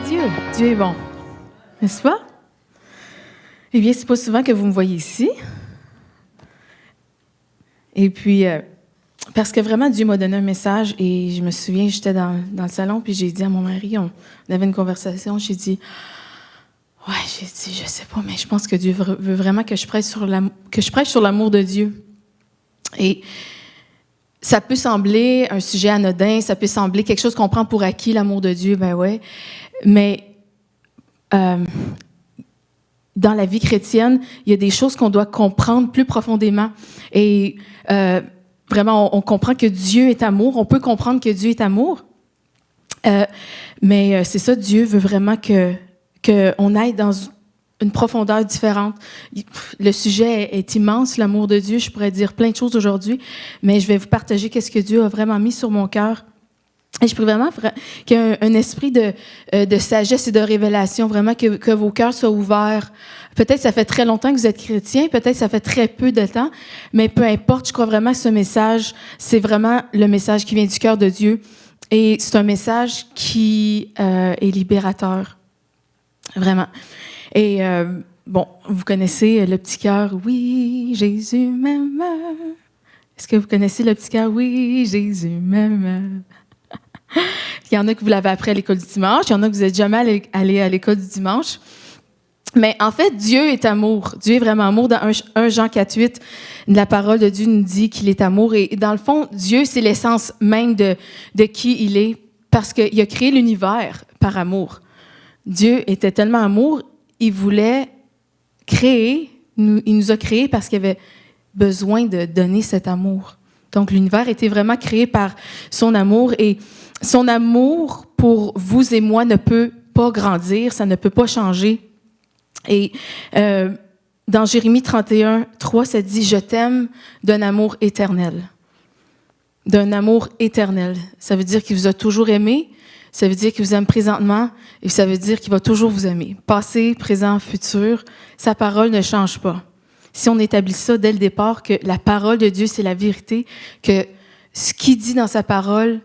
Dieu. Dieu est bon. N'est-ce pas? Eh bien, c'est pas souvent que vous me voyez ici. Et puis, parce que vraiment, Dieu m'a donné un message et je me souviens, j'étais dans le salon puis j'ai dit à mon mari, on avait une conversation, j'ai dit, je sais pas, mais je pense que Dieu veut vraiment que je prêche sur l'amour de Dieu. Et ça peut sembler un sujet anodin, ça peut sembler quelque chose qu'on prend pour acquis, l'amour de Dieu, ben ouais. Mais dans la vie chrétienne, il y a des choses qu'on doit comprendre plus profondément. Et vraiment, on comprend que Dieu est amour. On peut comprendre que Dieu est amour. Mais c'est ça, Dieu veut vraiment qu'on aille dans une profondeur différente. Le sujet est immense, l'amour de Dieu. Je pourrais dire plein de choses aujourd'hui, mais je vais vous partager qu'est-ce que Dieu a vraiment mis sur mon cœur. Et je prie vraiment qu'il y ait un esprit de sagesse et de révélation, vraiment que vos cœurs soient ouverts. Peut-être ça fait très longtemps que vous êtes chrétien, peut-être ça fait très peu de temps, mais peu importe, je crois vraiment que ce message, c'est vraiment le message qui vient du cœur de Dieu. Et c'est un message qui est libérateur, vraiment. Et vous connaissez le petit cœur, oui, Jésus m'aime. Est-ce que vous connaissez le petit cœur, oui, Jésus m'aime? Il y en a que vous l'avez appris à l'école du dimanche, il y en a que vous n'êtes jamais allé à l'école du dimanche. Mais en fait, Dieu est amour. Dieu est vraiment amour. Dans 1 Jean 4,8, la parole de Dieu nous dit qu'il est amour. Et dans le fond, Dieu, c'est l'essence même de qui il est, parce qu'il a créé l'univers par amour. Dieu était tellement amour, il voulait créer, il nous a créés parce qu'il avait besoin de donner cet amour. Donc, l'univers était vraiment créé par son amour. Et son amour pour vous et moi ne peut pas grandir, ça ne peut pas changer. Et dans Jérémie 31:3, ça dit « Je t'aime d'un amour éternel ». D'un amour éternel. Ça veut dire qu'il vous a toujours aimé, ça veut dire qu'il vous aime présentement, et ça veut dire qu'il va toujours vous aimer. Passé, présent, futur, sa parole ne change pas. Si on établit ça dès le départ, que la parole de Dieu, c'est la vérité, que ce qu'il dit dans sa parole,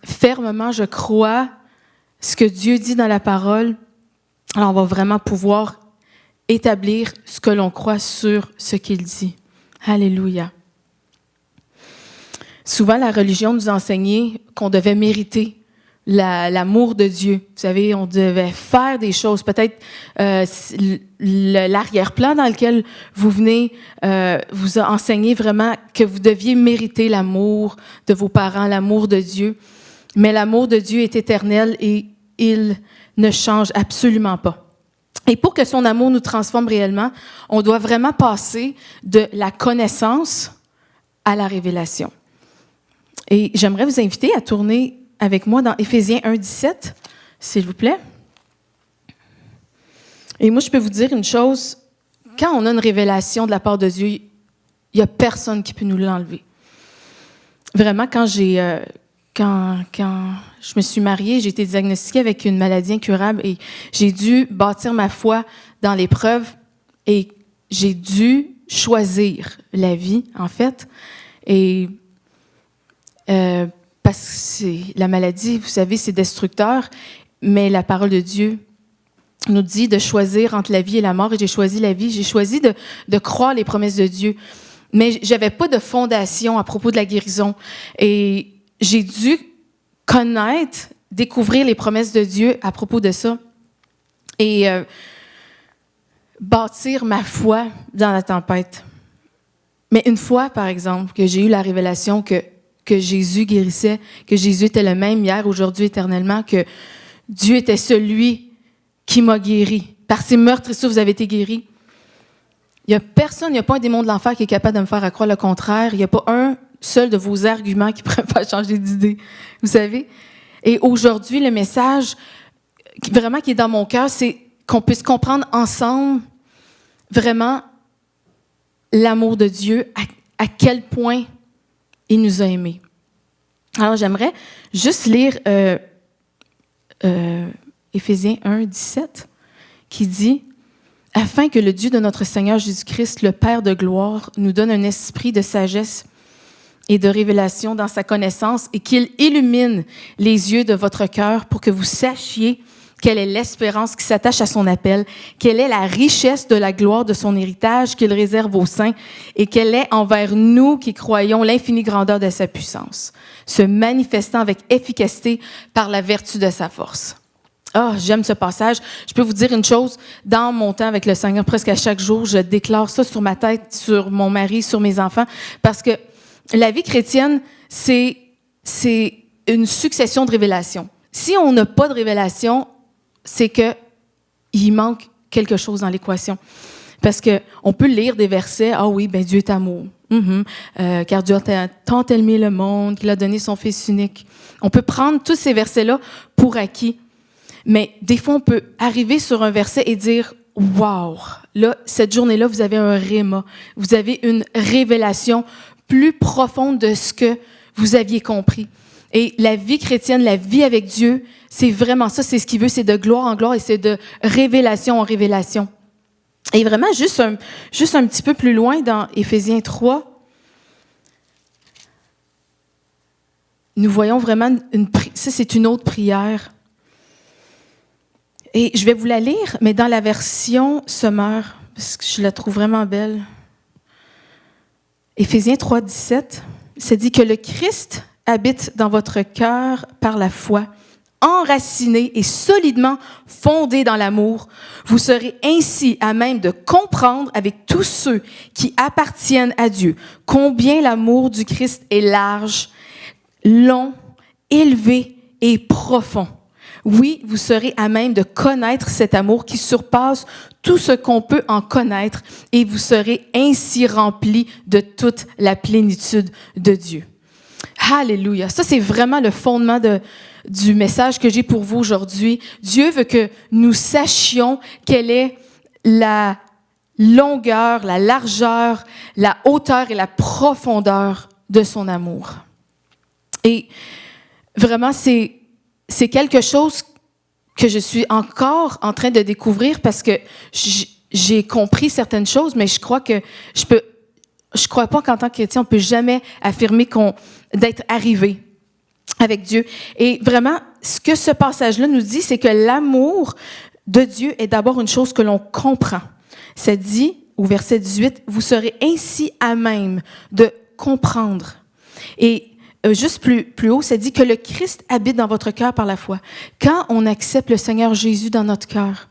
fermement, je crois ce que Dieu dit dans la parole, alors on va vraiment pouvoir établir ce que l'on croit sur ce qu'il dit. Alléluia. Souvent, la religion nous enseignait qu'on devait mériter l'amour de Dieu. Vous savez, on devait faire des choses. Peut-être l'arrière-plan dans lequel vous venez vous a enseigné vraiment que vous deviez mériter l'amour de vos parents, l'amour de Dieu. Mais l'amour de Dieu est éternel et il ne change absolument pas. Et pour que son amour nous transforme réellement, on doit vraiment passer de la connaissance à la révélation. Et j'aimerais vous inviter à tourner avec moi dans Éphésiens 1:17, s'il vous plaît. Et moi, je peux vous dire une chose, quand on a une révélation de la part de Dieu, il n'y a personne qui peut nous l'enlever. Vraiment, quand je me suis mariée, j'ai été diagnostiquée avec une maladie incurable et j'ai dû bâtir ma foi dans l'épreuve et j'ai dû choisir la vie, en fait. Et parce que la maladie, vous savez, c'est destructeur, mais la parole de Dieu nous dit de choisir entre la vie et la mort, et j'ai choisi la vie. J'ai choisi de croire les promesses de Dieu. Mais j'avais pas de fondation à propos de la guérison. Et j'ai dû connaître, découvrir les promesses de Dieu à propos de ça. Et bâtir ma foi dans la tempête. Mais une fois, par exemple, que j'ai eu la révélation que Jésus guérissait, que Jésus était le même hier, aujourd'hui, éternellement, que Dieu était celui qui m'a guéri. Par ses meurtres, vous avez été guéris. Il n'y a personne, il n'y a pas un démon de l'enfer qui est capable de me faire croire le contraire. Il n'y a pas un seul de vos arguments qui pourrait me faire changer d'idée. Vous savez? Et aujourd'hui, le message vraiment qui est dans mon cœur, c'est qu'on puisse comprendre ensemble vraiment l'amour de Dieu, à quel point il nous a aimés. Alors, j'aimerais juste lire Éphésiens 1:17, qui dit « Afin que le Dieu de notre Seigneur Jésus-Christ, le Père de gloire, nous donne un esprit de sagesse et de révélation dans sa connaissance et qu'il illumine les yeux de votre cœur pour que vous sachiez quelle est l'espérance qui s'attache à son appel, quelle est la richesse de la gloire de son héritage qu'il réserve aux saints et quelle est envers nous qui croyons l'infinie grandeur de sa puissance, se manifestant avec efficacité par la vertu de sa force. Ah, j'aime ce passage. Je peux vous dire une chose, dans mon temps avec le Seigneur, presque à chaque jour, je déclare ça sur ma tête, sur mon mari, sur mes enfants, parce que la vie chrétienne, c'est une succession de révélations. Si on n'a pas de révélation, c'est qu'il manque quelque chose dans l'équation. Parce qu'on peut lire des versets, « Ah oui, ben Dieu est amour. Car Dieu a tant aimé le monde qu'il a donné son Fils unique. » On peut prendre tous ces versets-là pour acquis. Mais des fois, on peut arriver sur un verset et dire « Wow! » Là, cette journée-là, vous avez un réma. Vous avez une révélation plus profonde de ce que vous aviez compris. Et la vie chrétienne, la vie avec Dieu, c'est vraiment ça, c'est ce qu'il veut, c'est de gloire en gloire et c'est de révélation en révélation. Et vraiment, juste un petit peu plus loin dans Éphésiens 3, nous voyons vraiment, ça c'est une autre prière. Et je vais vous la lire, mais dans la version Summer, parce que je la trouve vraiment belle. Éphésiens 3, 17, ça dit que le Christ habite dans votre cœur par la foi, enraciné et solidement fondé dans l'amour. Vous serez ainsi à même de comprendre avec tous ceux qui appartiennent à Dieu combien l'amour du Christ est large, long, élevé et profond. Oui, vous serez à même de connaître cet amour qui surpasse tout ce qu'on peut en connaître et vous serez ainsi remplis de toute la plénitude de Dieu. Alléluia. Ça, c'est vraiment le fondement du message que j'ai pour vous aujourd'hui. Dieu veut que nous sachions quelle est la longueur, la largeur, la hauteur et la profondeur de son amour. Et vraiment, c'est quelque chose que je suis encore en train de découvrir parce que j'ai compris certaines choses, mais je crois pas qu'en tant que chrétien, on peut jamais affirmer d'être arrivé avec Dieu. Et vraiment, ce que ce passage-là nous dit, c'est que l'amour de Dieu est d'abord une chose que l'on comprend. Ça dit, au verset 18, « Vous serez ainsi à même de comprendre. » Et juste plus haut, ça dit que le Christ habite dans votre cœur par la foi. Quand on accepte le Seigneur Jésus dans notre cœur,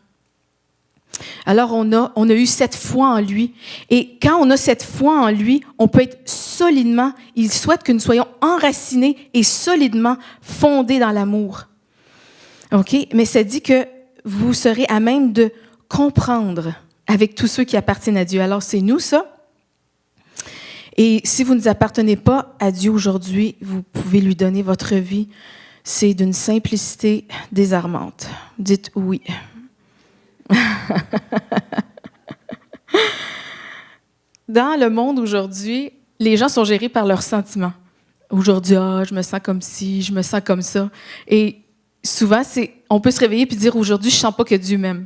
alors on a eu cette foi en lui. Et quand on a cette foi en lui, on peut être solidement, il souhaite que nous soyons enracinés et solidement fondés dans l'amour. OK? Mais ça dit que vous serez à même de comprendre avec tous ceux qui appartiennent à Dieu. Alors c'est nous ça. Et si vous ne appartenez pas à Dieu aujourd'hui, vous pouvez lui donner votre vie. C'est d'une simplicité désarmante. Dites oui. Dans le monde aujourd'hui, les gens sont gérés par leurs sentiments. Aujourd'hui, je me sens comme ci, je me sens comme ça. Et souvent, on peut se réveiller puis dire aujourd'hui, je ne sens pas que Dieu m'aime.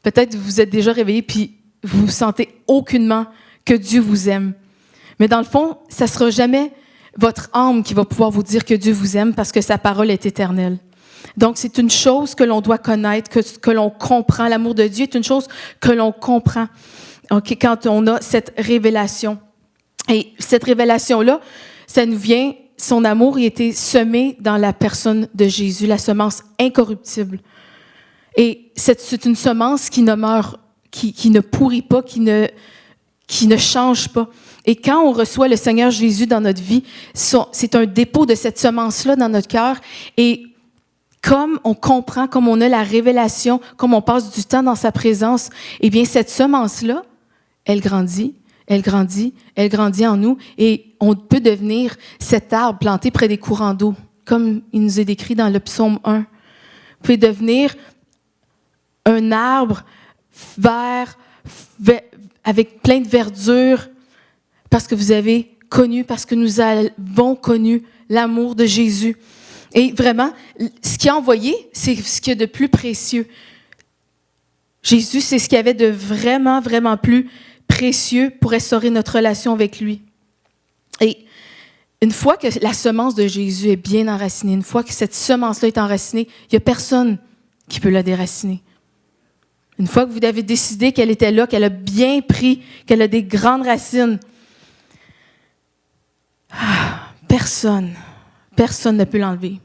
Peut-être vous êtes déjà réveillé puis vous sentez aucunement que Dieu vous aime. Mais dans le fond, ça ne sera jamais votre âme qui va pouvoir vous dire que Dieu vous aime parce que sa parole est éternelle. Donc, c'est une chose que l'on doit connaître, que l'on comprend. L'amour de Dieu est une chose que l'on comprend quand on a cette révélation. Et cette révélation-là, ça nous vient, son amour il a été semé dans la personne de Jésus, la semence incorruptible. Et c'est une semence qui ne meurt, qui ne pourrit pas, qui ne change pas. Et quand on reçoit le Seigneur Jésus dans notre vie, c'est un dépôt de cette semence-là dans notre cœur. Et comme on comprend, comme on a la révélation, comme on passe du temps dans sa présence, eh bien, cette semence-là, elle grandit, elle grandit, elle grandit en nous. Et on peut devenir cet arbre planté près des courants d'eau, comme il nous est décrit dans le psaume 1. Vous pouvez devenir un arbre vert, avec plein de verdure, parce que vous avez connu, parce que nous avons connu l'amour de Jésus. Et vraiment, ce qu'il a envoyé, c'est ce qu'il y a de plus précieux. Jésus, c'est ce qu'il y avait de vraiment, vraiment plus précieux pour restaurer notre relation avec lui. Et une fois que la semence de Jésus est bien enracinée, une fois que cette semence-là est enracinée, il n'y a personne qui peut la déraciner. Une fois que vous avez décidé qu'elle était là, qu'elle a bien pris, qu'elle a des grandes racines, personne ne peut l'enlever.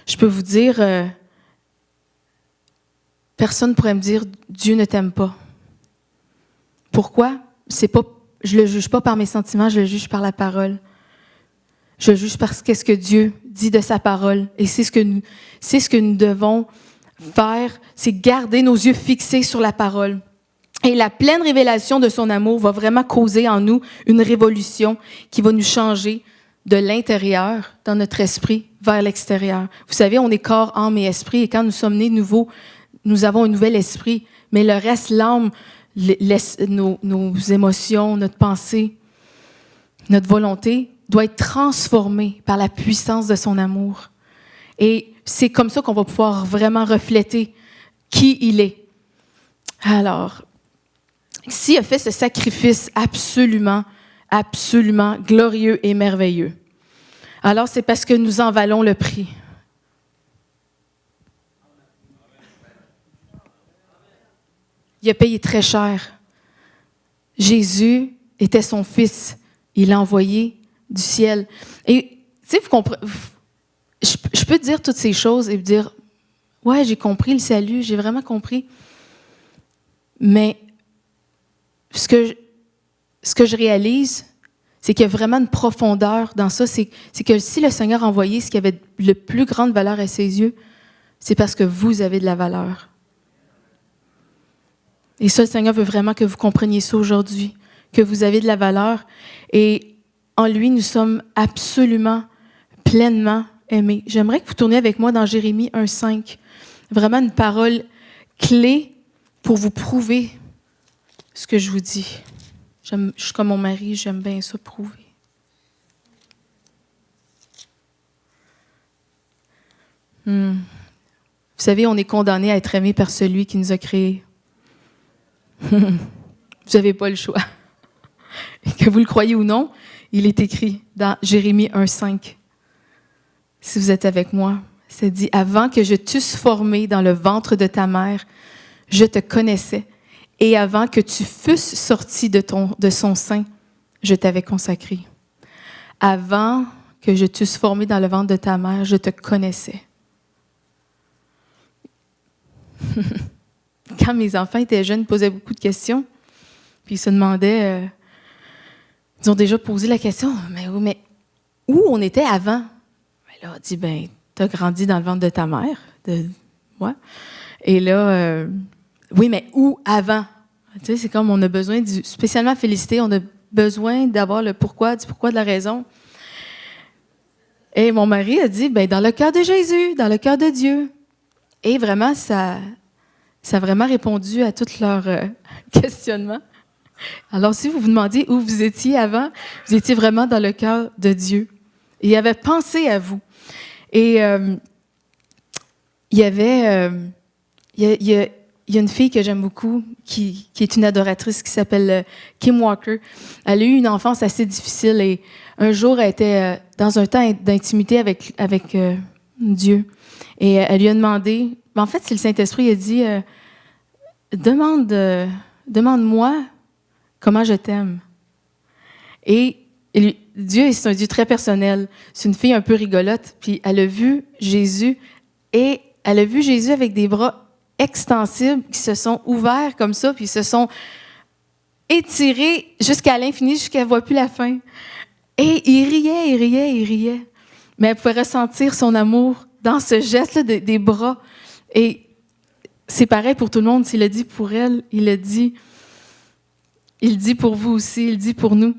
Je peux vous dire, personne ne pourrait me dire « Dieu ne t'aime pas ». Pourquoi? Je ne le juge pas par mes sentiments, je le juge par la parole. Je le juge parce qu'est-ce que Dieu dit de sa parole. Et c'est ce que nous devons faire, c'est garder nos yeux fixés sur la parole. Et la pleine révélation de son amour va vraiment causer en nous une révolution qui va nous changer de l'intérieur, dans notre esprit, vers l'extérieur. Vous savez, on est corps, âme et esprit, et quand nous sommes nés nouveaux, nous avons un nouvel esprit. Mais le reste, l'âme, nos émotions, notre pensée, notre volonté, doit être transformée par la puissance de son amour. Et c'est comme ça qu'on va pouvoir vraiment refléter qui il est. Alors, s'il a fait ce sacrifice absolument glorieux et merveilleux, alors c'est parce que nous en valons le prix. Il a payé très cher. Jésus était son Fils. Il l'a envoyé du ciel. Et, tu sais, vous comprenez, je peux dire toutes ces choses et dire, ouais, j'ai compris le salut, j'ai vraiment compris. Mais ce que je réalise, c'est qu'il y a vraiment une profondeur dans ça. C'est que si le Seigneur a envoyé ce qui avait le plus grande valeur à ses yeux, c'est parce que vous avez de la valeur. Et ça, le Seigneur veut vraiment que vous compreniez ça aujourd'hui, que vous avez de la valeur. Et en lui, nous sommes absolument, pleinement aimés. J'aimerais que vous tourniez avec moi dans Jérémie 1,5. Vraiment une parole clé pour vous prouver ce que je vous dis. Je suis comme mon mari, j'aime bien ça prouver. Vous savez, on est condamné à être aimé par celui qui nous a créés. Vous n'avez pas le choix. Que vous le croyez ou non, il est écrit dans Jérémie 1,5. Si vous êtes avec moi, ça dit « Avant que je t'eusse formé dans le ventre de ta mère, je te connaissais. Et avant que tu fusses sorti de son sein, je t'avais consacré. » Avant que je t'eusse formé dans le ventre de ta mère, je te connaissais. Quand mes enfants étaient jeunes, ils posaient beaucoup de questions. Puis ils se demandaient, ils ont déjà posé la question, mais où on était avant? Ben là, on dit, tu as grandi dans le ventre de ta mère. Ouais. Et là, oui, mais où avant? Tu sais, c'est comme on a besoin, spécialement Félicité, on a besoin d'avoir le pourquoi, du pourquoi, de la raison. Et mon mari a dit, dans le cœur de Jésus, dans le cœur de Dieu. Et vraiment, ça a vraiment répondu à tous leurs questionnements. Alors, si vous vous demandiez où vous étiez avant, vous étiez vraiment dans le cœur de Dieu. Et il avait pensé à vous. Et il y a une fille que j'aime beaucoup, qui est une adoratrice, qui s'appelle Kim Walker. Elle a eu une enfance assez difficile et un jour, elle était dans un temps d'intimité avec Dieu. Et elle lui a demandé, en fait, c'est le Saint-Esprit, il a dit, demande-moi comment je t'aime. Et Dieu, c'est un Dieu très personnel. C'est une fille un peu rigolote, puis elle a vu Jésus, et elle a vu Jésus avec des bras extensibles qui se sont ouverts comme ça, puis se sont étirés jusqu'à l'infini, jusqu'à qu'elle ne voit plus la fin. Et il riait. Mais elle pouvait ressentir son amour dans ce geste-là des bras. Et c'est pareil pour tout le monde. S'il le dit pour elle, il le dit pour vous aussi, il le dit pour nous.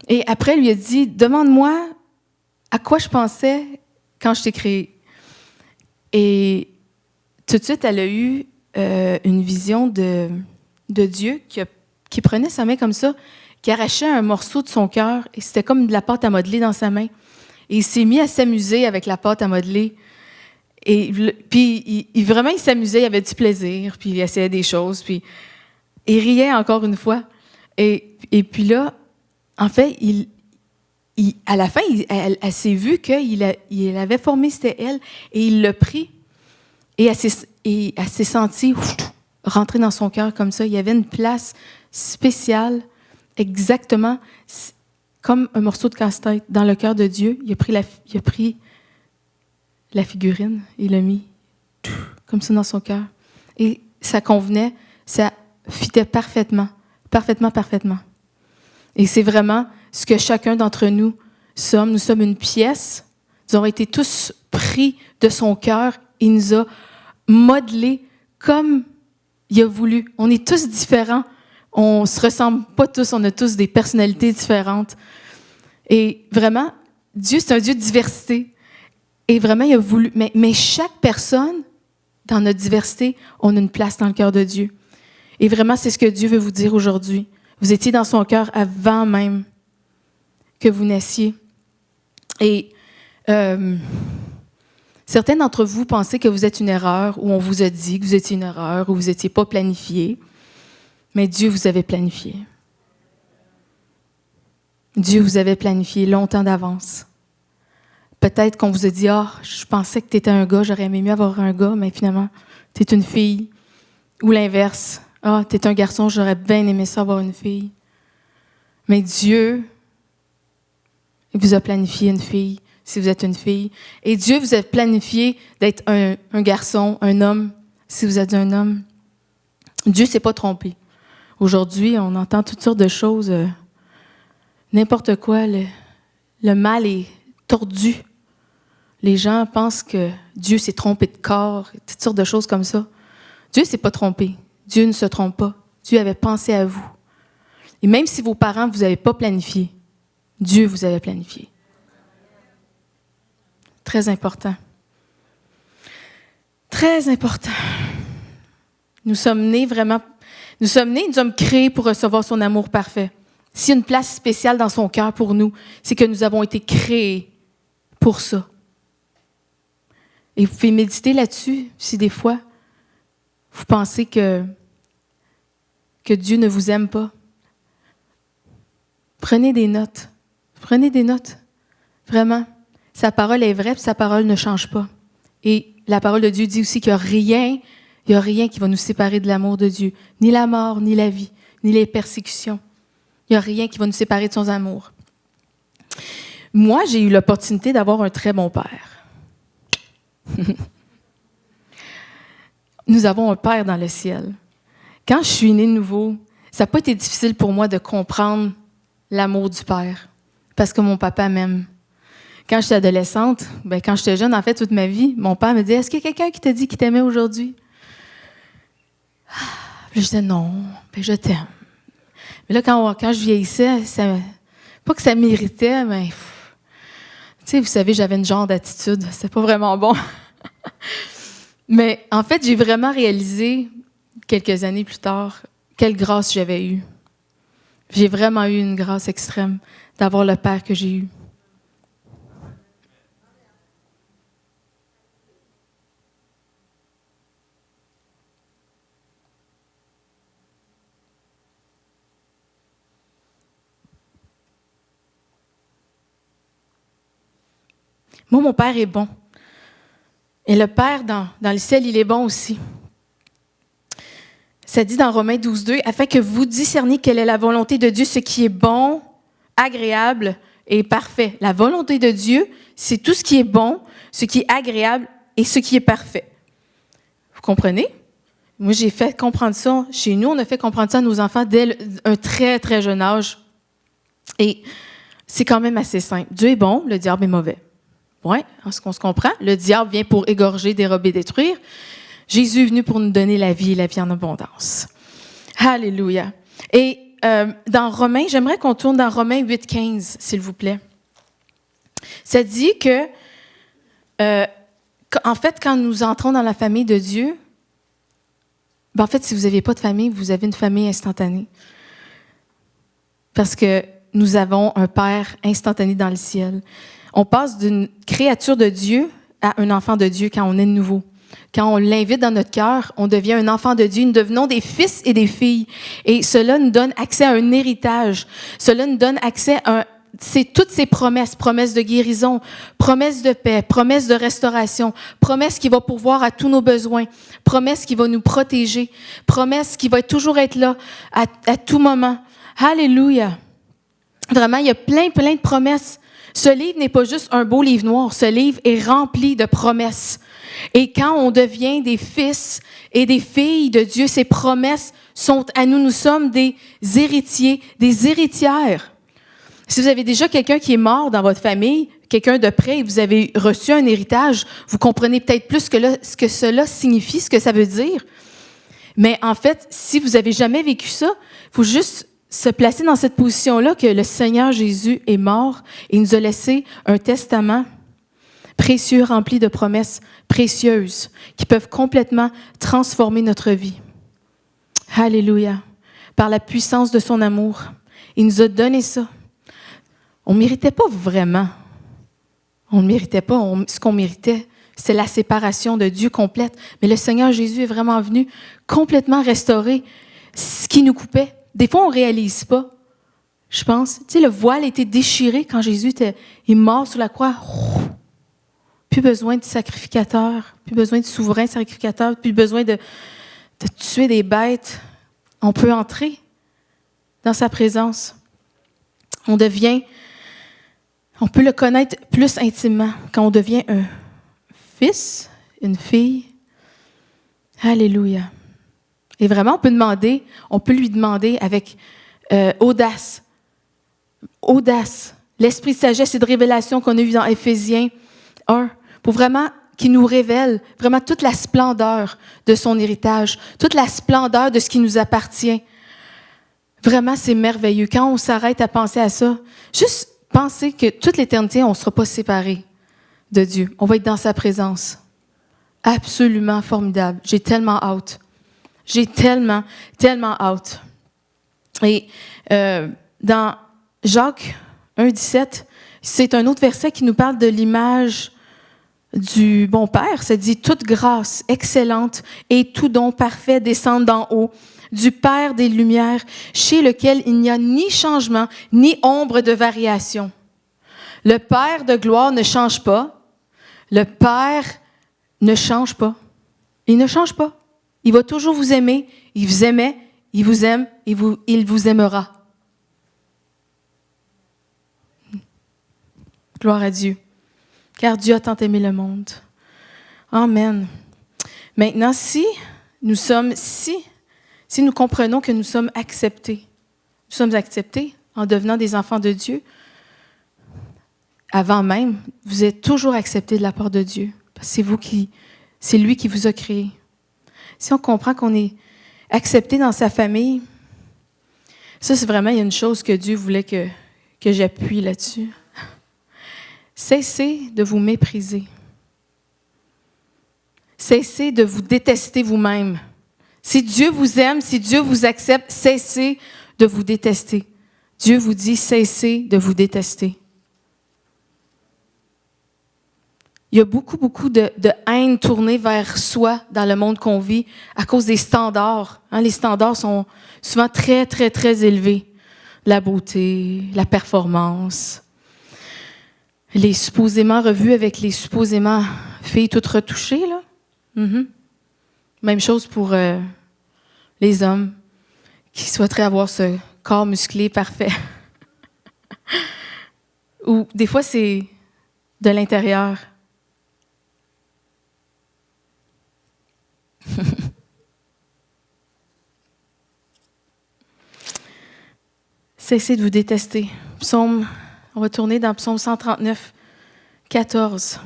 Et après, il lui a dit, demande-moi à quoi je pensais quand je t'ai créé. Et tout de suite, elle a eu une vision de Dieu qui prenait sa main comme ça, qui arrachait un morceau de son cœur, et c'était comme de la pâte à modeler dans sa main. Et il s'est mis à s'amuser avec la pâte à modeler. Et puis, vraiment, il s'amusait, il avait du plaisir, puis il essayait des choses, puis il riait encore une fois. Et puis là, en fait, à la fin, elle s'est vue qu'il avait formé, c'était elle, et il l'a pris. Et elle s'est sentie rentrer dans son cœur comme ça. Il y avait une place spéciale, exactement comme un morceau de casse-tête dans le cœur de Dieu. Il a pris la figurine et l'a mis comme ça dans son cœur. Et ça convenait, ça fitait parfaitement. Et c'est vraiment ce que chacun d'entre nous sommes. Nous sommes une pièce. Nous avons été tous pris de son cœur. Il nous a modelés comme il a voulu. On est tous différents. On ne se ressemble pas tous. On a tous des personnalités différentes. Et vraiment, Dieu, c'est un Dieu de diversité. Et vraiment, il a voulu. Mais chaque personne, dans notre diversité, on a une place dans le cœur de Dieu. Et vraiment, c'est ce que Dieu veut vous dire aujourd'hui. Vous étiez dans son cœur avant même que vous naissiez. Et certains d'entre vous pensez que vous êtes une erreur, ou on vous a dit que vous étiez une erreur, ou vous n'étiez pas planifié. Mais Dieu vous avait planifié. Dieu vous avait planifié longtemps d'avance. Peut-être qu'on vous a dit « Ah, je pensais que tu étais un gars, j'aurais aimé mieux avoir un gars, mais finalement, tu es une fille. » Ou l'inverse. « Ah, tu es un garçon, j'aurais bien aimé ça avoir une fille. » Mais Dieu, il vous a planifié une fille, si vous êtes une fille. Et Dieu vous a planifié d'être un garçon, un homme, si vous êtes un homme. Dieu ne s'est pas trompé. Aujourd'hui, on entend toutes sortes de choses, n'importe quoi. Le mal est tordu. Les gens pensent que Dieu s'est trompé de corps, toutes sortes de choses comme ça. Dieu ne s'est pas trompé. Dieu ne se trompe pas. Dieu avait pensé à vous. Et même si vos parents ne vous avaient pas planifié, Dieu vous avait planifié. Très important. Très important. Nous sommes nés, nous sommes créés pour recevoir son amour parfait. S'il y a une place spéciale dans son cœur pour nous, c'est que nous avons été créés pour ça. Et vous pouvez méditer là-dessus, si des fois, vous pensez que Dieu ne vous aime pas. Prenez des notes. Prenez des notes. Vraiment. Sa parole est vraie, puis sa parole ne change pas. Et la parole de Dieu dit aussi qu'il n'y a rien qui va nous séparer de l'amour de Dieu. Ni la mort, ni la vie, ni les persécutions. Il n'y a rien qui va nous séparer de son amour. Moi, j'ai eu l'opportunité d'avoir un très bon père. Nous avons un Père dans le ciel. Quand je suis née de nouveau, ça n'a pas été difficile pour moi de comprendre l'amour du Père, parce que mon papa m'aime. Quand j'étais adolescente, quand j'étais jeune, en fait, toute ma vie, mon père me disait « Est-ce qu'il y a quelqu'un qui t'a dit qu'il t'aimait aujourd'hui? » Puis je disais « Non, je t'aime. » Mais là, quand je vieillissais, pas que ça m'irritait, mais vous savez, j'avais une genre d'attitude. C'était pas vraiment bon. Mais en fait, j'ai vraiment réalisé, quelques années plus tard, quelle grâce j'avais eue. J'ai vraiment eu une grâce extrême d'avoir le Père que j'ai eu. Moi, mon Père est bon. Et le Père, dans le ciel, il est bon aussi. Ça dit dans Romains 12:2, « Afin que vous discerniez quelle est la volonté de Dieu, ce qui est bon, agréable et parfait. » La volonté de Dieu, c'est tout ce qui est bon, ce qui est agréable et ce qui est parfait. Vous comprenez? Moi, j'ai fait comprendre ça. Chez nous, on a fait comprendre ça à nos enfants dès un très, très jeune âge. Et c'est quand même assez simple. Dieu est bon, le diable est mauvais. Oui, est-ce qu'on se comprend? Le diable vient pour égorger, dérober, détruire. Jésus est venu pour nous donner la vie et la vie en abondance. Alléluia. Et dans Romains, j'aimerais qu'on tourne dans Romains 8:15, s'il vous plaît. Ça dit que, en fait, quand nous entrons dans la famille de Dieu, en fait, si vous n'avez pas de famille, vous avez une famille instantanée. Parce que nous avons un Père instantané dans le ciel. On passe d'une créature de Dieu à un enfant de Dieu quand on est nouveau. Quand on l'invite dans notre cœur, on devient un enfant de Dieu. Nous devenons des fils et des filles. Et cela nous donne accès à un héritage. Cela nous donne accès à c'est toutes ces promesses, promesses de guérison, promesses de paix, promesses de restauration, promesses qui vont pourvoir à tous nos besoins, promesses qui vont nous protéger, promesses qui vont toujours être là à tout moment. Alléluia! Vraiment, il y a plein de promesses. Ce livre n'est pas juste un beau livre noir. Ce livre est rempli de promesses. Et quand on devient des fils et des filles de Dieu, ces promesses sont à nous. Nous sommes des héritiers, des héritières. Si vous avez déjà quelqu'un qui est mort dans votre famille, quelqu'un de près, et vous avez reçu un héritage, vous comprenez peut-être plus ce que cela signifie, ce que ça veut dire. Mais en fait, si vous n'avez jamais vécu ça, il faut juste se placer dans cette position-là que le Seigneur Jésus est mort et nous a laissé un testament précieux, rempli de promesses précieuses qui peuvent complètement transformer notre vie. Alléluia. Par la puissance de son amour, il nous a donné ça. On ne méritait pas vraiment. On ne méritait pas. Ce qu'on méritait, c'est la séparation de Dieu complète. Mais le Seigneur Jésus est vraiment venu complètement restaurer ce qui nous coupait. Des fois, on ne réalise pas, je pense. Tu sais, le voile était déchiré quand Jésus est mort sur la croix. Plus besoin de sacrificateur, plus besoin de souverain sacrificateur, plus besoin de tuer des bêtes. On peut entrer dans sa présence. On peut le connaître plus intimement quand on devient un fils, une fille. Alléluia. Et vraiment, on peut lui demander avec audace. Audace. L'esprit de sagesse et de révélation qu'on a vu dans Éphésiens 1, pour vraiment qu'il nous révèle vraiment toute la splendeur de son héritage, toute la splendeur de ce qui nous appartient. Vraiment, c'est merveilleux. Quand on s'arrête à penser à ça, juste penser que toute l'éternité, on ne sera pas séparés de Dieu. On va être dans sa présence. Absolument formidable. J'ai tellement hâte. J'ai tellement hâte. Et dans Jacques 1,17, c'est un autre verset qui nous parle de l'image du bon Père. Ça dit « Toute grâce excellente et tout don parfait descendent d'en haut, du Père des Lumières, chez lequel il n'y a ni changement, ni ombre de variation. » Le Père de gloire ne change pas. Le Père ne change pas. Il ne change pas. Il va toujours vous aimer. Il vous aimait, il vous aime, il vous aimera. Gloire à Dieu. Car Dieu a tant aimé le monde. Amen. Maintenant, si nous comprenons que nous sommes acceptés en devenant des enfants de Dieu, avant même, vous êtes toujours acceptés de la part de Dieu. Parce que c'est lui qui vous a créé. Si on comprend qu'on est accepté dans sa famille, ça, c'est vraiment, il y a une chose que Dieu voulait que j'appuie là-dessus. Cessez de vous mépriser. Cessez de vous détester vous-même. Si Dieu vous aime, si Dieu vous accepte, cessez de vous détester. Dieu vous dit, cessez de vous détester. Il y a beaucoup de haine tournée vers soi dans le monde qu'on vit à cause des standards. Les standards sont souvent très, très, très élevés. La beauté, la performance, les supposément revus avec les supposément filles toutes retouchées. Là. Mm-hmm. Même chose pour les hommes qui souhaiteraient avoir ce corps musclé parfait. Ou des fois, c'est de l'intérieur. Cessez de vous détester. On va tourner dans Psaume 139, 14.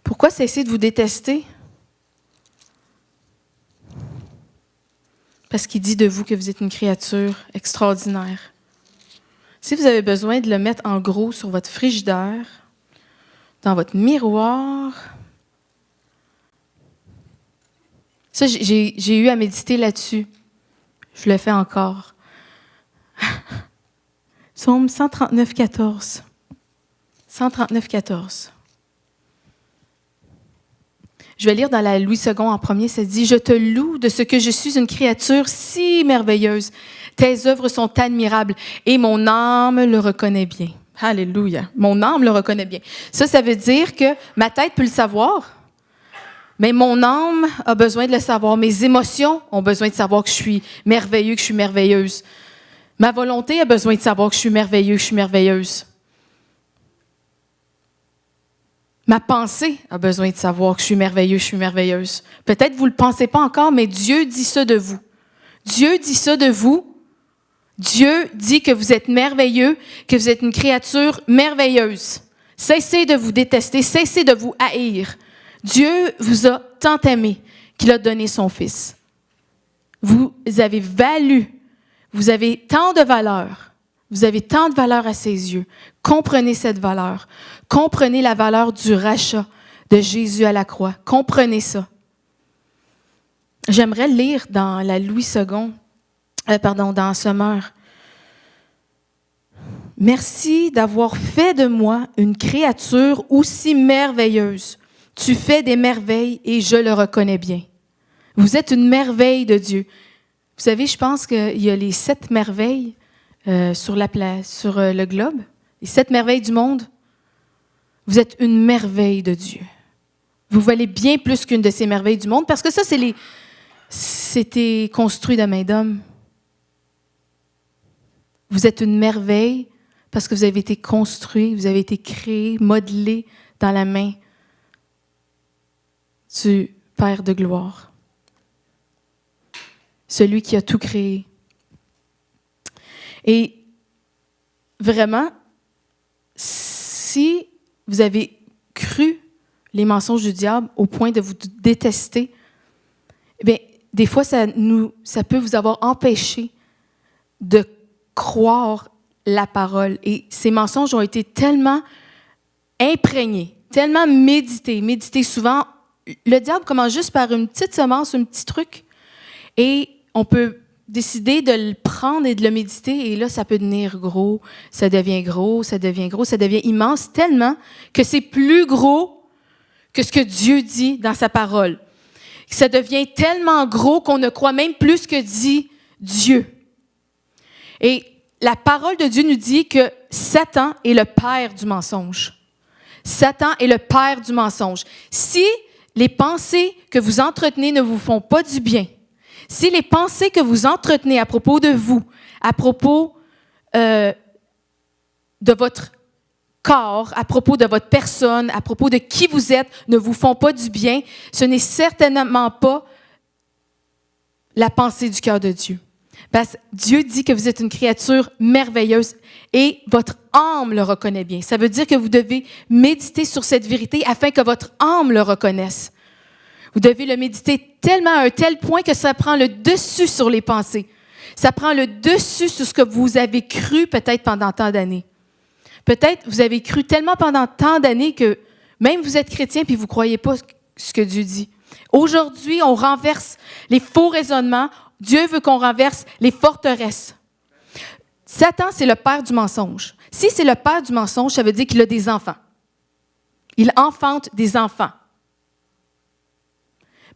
Pourquoi cessez de vous détester? Parce qu'il dit de vous que vous êtes une créature extraordinaire. Si vous avez besoin de le mettre en gros sur votre frigidaire, dans votre miroir, ça, j'ai eu à méditer là-dessus. Je le fais encore. Psaume 139, 14. 139, 14. Je vais lire dans la Louis II en premier. Ça dit « Je te loue de ce que je suis une créature si merveilleuse. Tes œuvres sont admirables et mon âme le reconnaît bien. » Alléluia. Mon âme le reconnaît bien. Ça veut dire que ma tête peut le savoir, mais mon âme a besoin de le savoir. Mes émotions ont besoin de savoir que je suis merveilleux, que je suis merveilleuse. Ma volonté a besoin de savoir que je suis merveilleux, que je suis merveilleuse. Ma pensée a besoin de savoir que je suis merveilleux, je suis merveilleuse. Peut-être vous ne le pensez pas encore, mais Dieu dit ça de vous. Dieu dit ça de vous. Dieu dit que vous êtes merveilleux, que vous êtes une créature merveilleuse. Cessez de vous détester, cessez de vous haïr. Dieu vous a tant aimé qu'il a donné son Fils. Vous avez valu, vous avez tant de valeur. Vous avez tant de valeur à ses yeux. Comprenez cette valeur. Comprenez la valeur du rachat de Jésus à la croix. Comprenez ça. J'aimerais lire dans la Louis II, dans Sommeur. Merci d'avoir fait de moi une créature aussi merveilleuse. Tu fais des merveilles et je le reconnais bien. Vous êtes une merveille de Dieu. Vous savez, je pense qu'il y a les 7 merveilles sur le globe, les 7 merveilles du monde. Vous êtes une merveille de Dieu. Vous valez bien plus qu'une de ces merveilles du monde, parce que ça, c'était construit de main d'homme. Vous êtes une merveille parce que vous avez été construit, vous avez été créé, modelé dans la main du Père de gloire. Celui qui a tout créé. Et vraiment, si vous avez cru les mensonges du diable au point de vous détester, eh bien, des fois, ça peut vous avoir empêché de croire la parole. Et ces mensonges ont été tellement imprégnés, tellement médités souvent. Le diable commence juste par une petite semence, un petit truc, et on peut décider de le prendre et de le méditer, et là, ça peut devenir gros, ça devient gros, ça devient gros, ça devient immense, tellement que c'est plus gros que ce que Dieu dit dans sa parole. Ça devient tellement gros qu'on ne croit même plus ce que dit Dieu. Et la parole de Dieu nous dit que Satan est le père du mensonge. Satan est le père du mensonge. Si les pensées que vous entretenez ne vous font pas du bien, si les pensées que vous entretenez à propos de vous, à propos de votre corps, à propos de votre personne, à propos de qui vous êtes, ne vous font pas du bien, ce n'est certainement pas la pensée du cœur de Dieu. Parce que Dieu dit que vous êtes une créature merveilleuse et votre âme le reconnaît bien. Ça veut dire que vous devez méditer sur cette vérité afin que votre âme le reconnaisse. Vous devez le méditer tellement à un tel point que ça prend le dessus sur les pensées. Ça prend le dessus sur ce que vous avez cru peut-être pendant tant d'années. Peut-être vous avez cru tellement pendant tant d'années que même vous êtes chrétien puis vous ne croyez pas ce que Dieu dit. Aujourd'hui, on renverse les faux raisonnements. Dieu veut qu'on renverse les forteresses. Satan, c'est le père du mensonge. Si c'est le père du mensonge, ça veut dire qu'il a des enfants. Il enfante des enfants.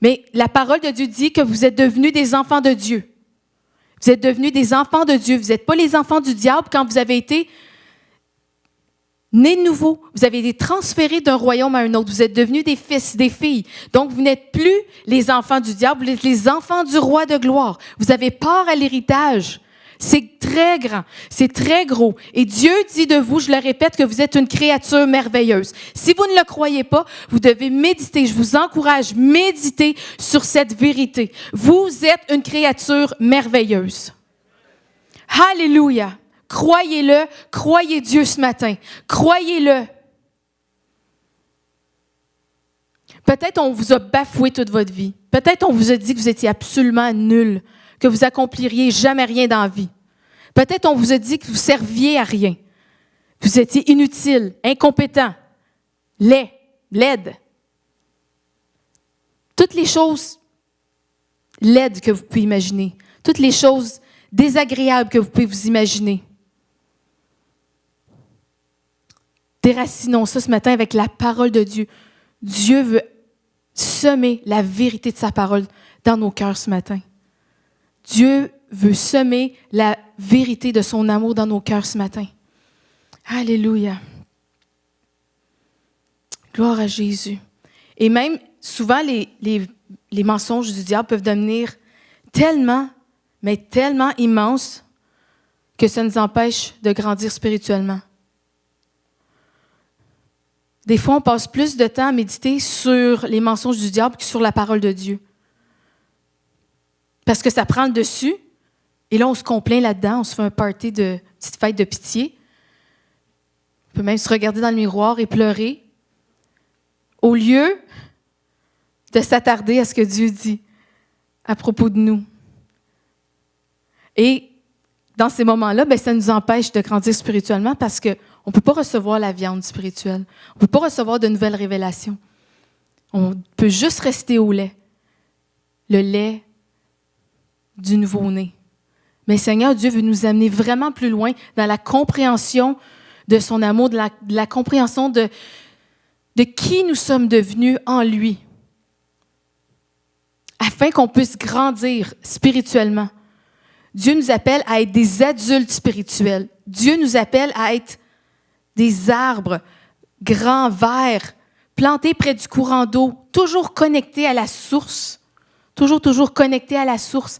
Mais la parole de Dieu dit que vous êtes devenus des enfants de Dieu. Vous êtes devenus des enfants de Dieu. Vous n'êtes pas les enfants du diable quand vous avez été nés de nouveau. Vous avez été transférés d'un royaume à un autre. Vous êtes devenus des fils, des filles. Donc, vous n'êtes plus les enfants du diable, vous êtes les enfants du roi de gloire. Vous avez part à l'héritage. C'est très grand, c'est très gros. Et Dieu dit de vous, je le répète, que vous êtes une créature merveilleuse. Si vous ne le croyez pas, vous devez méditer. Je vous encourage, méditer sur cette vérité. Vous êtes une créature merveilleuse. Alléluia. Croyez-le, croyez Dieu ce matin. Croyez-le. Peut-être on vous a bafoué toute votre vie. Peut-être on vous a dit que vous étiez absolument nul, que vous accompliriez jamais rien dans la vie. Peut-être on vous a dit que vous serviez à rien. Vous étiez inutile, incompétent, laid. Toutes les choses laides que vous pouvez imaginer. Toutes les choses désagréables que vous pouvez vous imaginer. Déracinons ça ce matin avec la parole de Dieu. Dieu veut semer la vérité de sa parole dans nos cœurs ce matin. Dieu veut semer la vérité de son amour dans nos cœurs ce matin. Alléluia. Gloire à Jésus. Et même, souvent, les mensonges du diable peuvent devenir tellement, mais tellement immenses que ça nous empêche de grandir spirituellement. Des fois, on passe plus de temps à méditer sur les mensonges du diable que sur la parole de Dieu. Parce que ça prend le dessus, et là, on se complaint là-dedans, on se fait un party de petite fête de pitié. On peut même se regarder dans le miroir et pleurer, au lieu de s'attarder à ce que Dieu dit à propos de nous. Et dans ces moments-là, ça nous empêche de grandir spirituellement parce qu'on ne peut pas recevoir la viande spirituelle. On ne peut pas recevoir de nouvelles révélations. On peut juste rester au lait. Le lait du nouveau-né. Mais Seigneur Dieu veut nous amener vraiment plus loin dans la compréhension de son amour, de la compréhension de qui nous sommes devenus en lui, afin qu'on puisse grandir spirituellement. Dieu nous appelle à être des adultes spirituels. Dieu nous appelle à être des arbres grands, verts, plantés près du courant d'eau, toujours connectés à la source, toujours connectés à la source,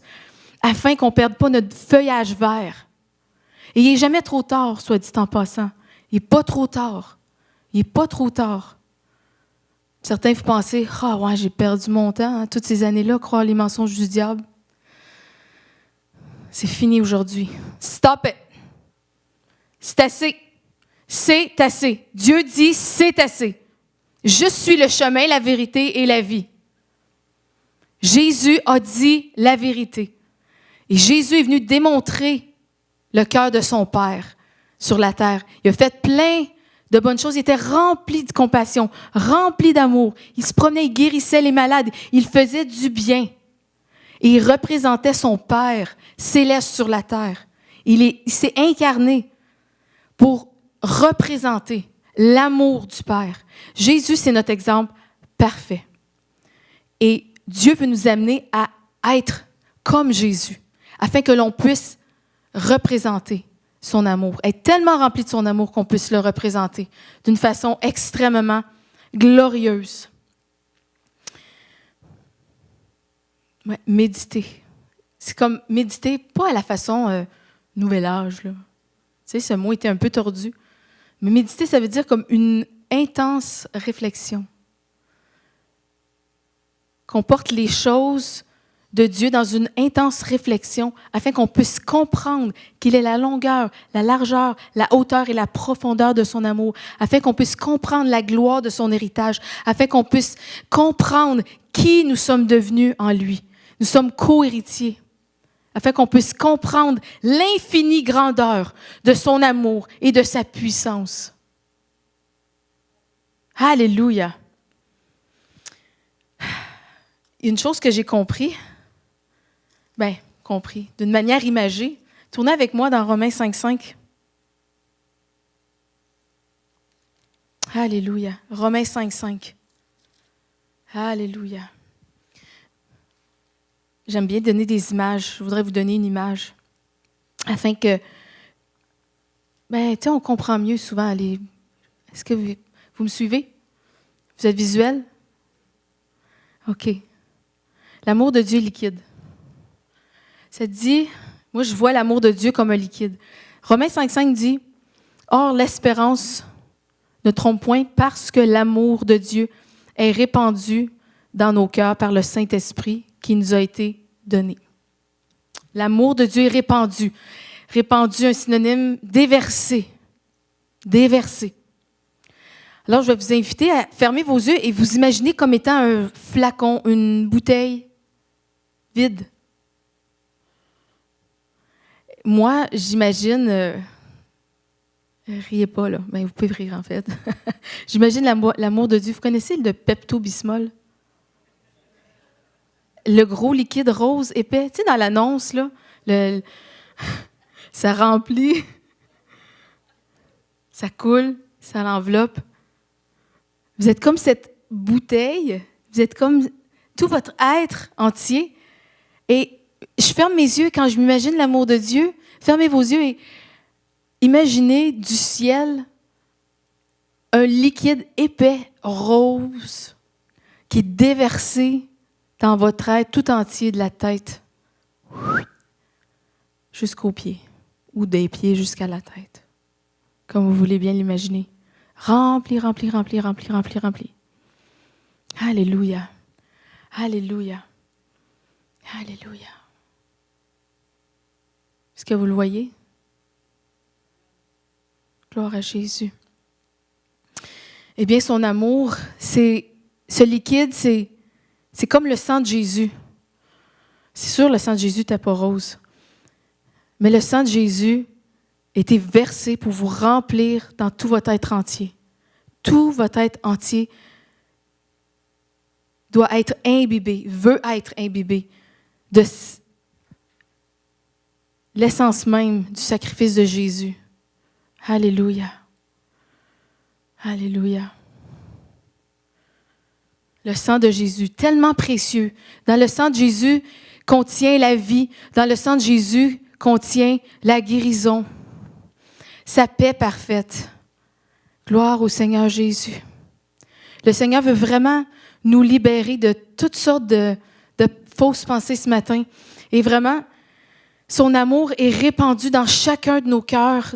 afin qu'on ne perde pas notre feuillage vert. Et il n'est jamais trop tard, soit dit en passant. Il n'est pas trop tard. Il n'est pas trop tard. Certains, vous pensez, « Ah ouais, j'ai perdu mon temps, toutes ces années-là, croire les mensonges du diable. » C'est fini aujourd'hui. Stop it. C'est assez. C'est assez. Dieu dit, c'est assez. Je suis le chemin, la vérité et la vie. Jésus a dit la vérité. Et Jésus est venu démontrer le cœur de son Père sur la terre. Il a fait plein de bonnes choses. Il était rempli de compassion, rempli d'amour. Il se promenait, il guérissait les malades. Il faisait du bien. Et il représentait son Père céleste sur la terre. Il s'est incarné pour représenter l'amour du Père. Jésus, c'est notre exemple parfait. Et Dieu veut nous amener à être comme Jésus, afin que l'on puisse représenter son amour, être tellement rempli de son amour qu'on puisse le représenter d'une façon extrêmement glorieuse. Ouais, méditer. C'est comme méditer, pas à la façon nouvel âge, là. Tu sais, ce mot était un peu tordu. Mais méditer, ça veut dire comme une intense réflexion. Qu'on porte les choses de Dieu dans une intense réflexion afin qu'on puisse comprendre qu'il est la longueur, la largeur, la hauteur et la profondeur de son amour, afin qu'on puisse comprendre la gloire de son héritage, afin qu'on puisse comprendre qui nous sommes devenus en lui. Nous sommes co-héritiers, afin qu'on puisse comprendre l'infinie grandeur de son amour et de sa puissance. Alléluia! Une chose que j'ai compris, d'une manière imagée, tournez avec moi dans Romains 5,5. Alléluia! Romains 5,5. Alléluia! J'aime bien donner des images. Je voudrais vous donner une image afin que, on comprend mieux souvent. Est-ce que vous me suivez? Vous êtes visuel? OK. L'amour de Dieu est liquide. Ça dit, moi je vois l'amour de Dieu comme un liquide. Romains 5,5 dit, « Or l'espérance ne trompe point parce que l'amour de Dieu est répandu dans nos cœurs par le Saint-Esprit qui nous a été donné. » L'amour de Dieu est répandu. Répandu, un synonyme déversé. Déversé. Alors, je vais vous inviter à fermer vos yeux et vous imaginer comme étant un flacon, une bouteille vide. Moi, j'imagine... riez pas, là. Vous pouvez rire, en fait. J'imagine l'amour de Dieu. Vous connaissez le Pepto-Bismol? Le gros liquide rose épais. Tu sais, dans l'annonce, là, ça remplit, ça coule, ça l'enveloppe. Vous êtes comme cette bouteille, vous êtes comme tout votre être entier. Et je ferme mes yeux quand je m'imagine l'amour de Dieu. Fermez vos yeux et Imaginez du ciel un liquide épais, rose, qui est déversé dans votre être tout entier, de la tête jusqu'aux pieds, ou des pieds jusqu'à la tête, comme vous voulez bien l'imaginer. Rempli, rempli, rempli, rempli, rempli, rempli. Alléluia. Alléluia. Alléluia. Est-ce que vous le voyez? Gloire à Jésus. Eh bien, son amour, ce liquide, c'est comme le sang de Jésus. C'est sûr, le sang de Jésus n'était pas rose. Mais le sang de Jésus était versé pour vous remplir dans tout votre être entier. Tout votre être entier doit être imbibé, veut être imbibé de l'essence même du sacrifice de Jésus. Alléluia. Alléluia. Le sang de Jésus, tellement précieux. Dans le sang de Jésus contient la vie. Dans le sang de Jésus contient la guérison. Sa paix parfaite. Gloire au Seigneur Jésus. Le Seigneur veut vraiment nous libérer de toutes sortes de fausses pensées ce matin. Et vraiment, son amour est répandu dans chacun de nos cœurs,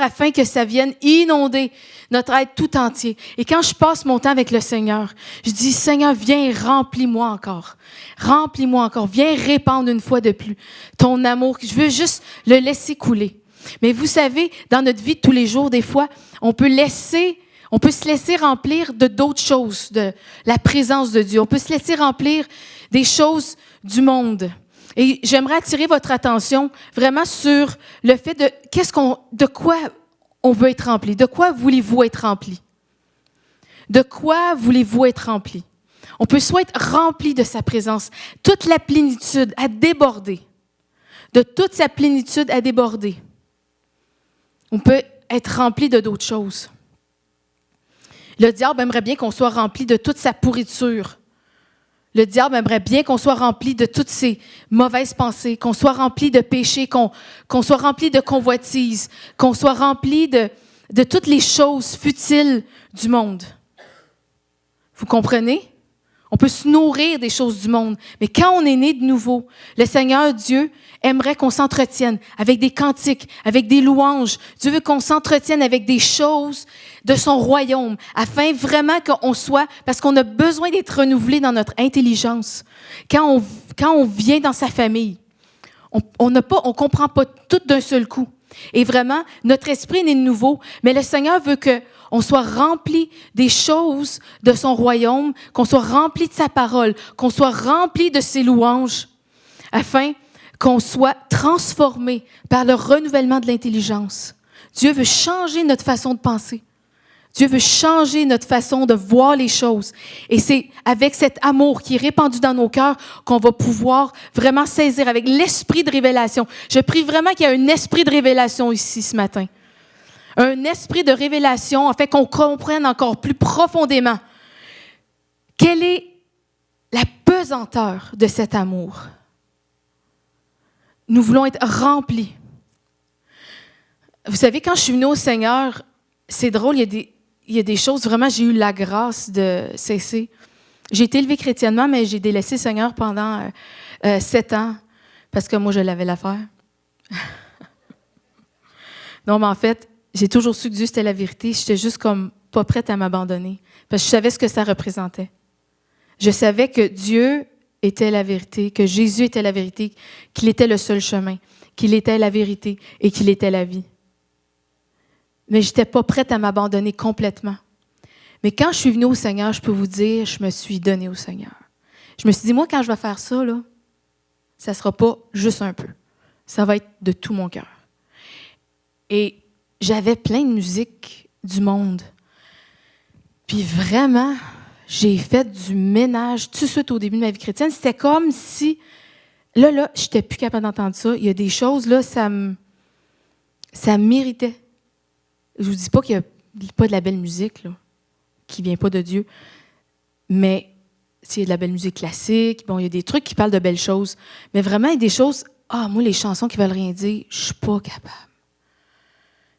afin que ça vienne inonder notre être tout entier. Et quand je passe mon temps avec le Seigneur, je dis, Seigneur, viens, remplis-moi encore. Remplis-moi encore. Viens répandre une fois de plus ton amour. Je veux juste le laisser couler. Mais vous savez, dans notre vie de tous les jours, des fois, on peut se laisser remplir de d'autres choses, de la présence de Dieu. On peut se laisser remplir des choses du monde. Et j'aimerais attirer votre attention vraiment sur le fait de quoi on veut être rempli. De quoi voulez-vous être rempli? De quoi voulez-vous être rempli? On peut soit être rempli de sa présence, toute la plénitude à déborder. De toute sa plénitude à déborder. On peut être rempli de d'autres choses. Le diable aimerait bien qu'on soit rempli de toute sa pourriture. Le diable aimerait bien qu'on soit rempli de toutes ses mauvaises pensées, qu'on soit rempli de péchés, qu'on soit rempli de convoitises, qu'on soit rempli de toutes les choses futiles du monde. Vous comprenez? On peut se nourrir des choses du monde. Mais quand on est né de nouveau, le Seigneur Dieu aimerait qu'on s'entretienne avec des cantiques, avec des louanges. Dieu veut qu'on s'entretienne avec des choses de son royaume, afin vraiment qu'on soit, parce qu'on a besoin d'être renouvelé dans notre intelligence. Quand on vient dans sa famille, on comprend pas tout d'un seul coup. Et vraiment, notre esprit est né de nouveau, mais le Seigneur veut qu'on soit rempli des choses de son royaume, qu'on soit rempli de sa parole, qu'on soit rempli de ses louanges, afin qu'on soit transformé par le renouvellement de l'intelligence. Dieu veut changer notre façon de penser. Dieu veut changer notre façon de voir les choses. Et c'est avec cet amour qui est répandu dans nos cœurs qu'on va pouvoir vraiment saisir avec l'esprit de révélation. Je prie vraiment qu'il y ait un esprit de révélation ici ce matin. Un esprit de révélation, afin qu'on comprenne encore plus profondément quelle est la pesanteur de cet amour. Nous voulons être remplis. Vous savez, quand je suis venue au Seigneur, c'est drôle, il y a des choses, vraiment, j'ai eu la grâce de cesser. J'ai été élevée chrétiennement, mais j'ai délaissé le Seigneur pendant 7 ans, parce que moi, je l'avais l'affaire. Non, mais en fait, j'ai toujours su que Dieu, c'était la vérité. J'étais juste comme pas prête à m'abandonner, parce que je savais ce que ça représentait. Je savais que Dieu était la vérité, que Jésus était la vérité, qu'il était le seul chemin, qu'il était la vérité et qu'il était la vie. Mais je n'étais pas prête à m'abandonner complètement. Mais quand je suis venue au Seigneur, je peux vous dire, je me suis donnée au Seigneur. Je me suis dit, moi, quand je vais faire ça, là, ça ne sera pas juste un peu. Ça va être de tout mon cœur. Et j'avais plein de musique du monde. Puis vraiment, j'ai fait du ménage tout de suite au début de ma vie chrétienne. C'était comme si, là, je n'étais plus capable d'entendre ça. Il y a des choses, là, ça m'irritait. Je ne vous dis pas qu'il n'y a pas de la belle musique, là, qui ne vient pas de Dieu. Mais s'il y a de la belle musique classique, bon, il y a des trucs qui parlent de belles choses. Mais vraiment, il y a des choses, moi, les chansons qui ne veulent rien dire, je ne suis pas capable.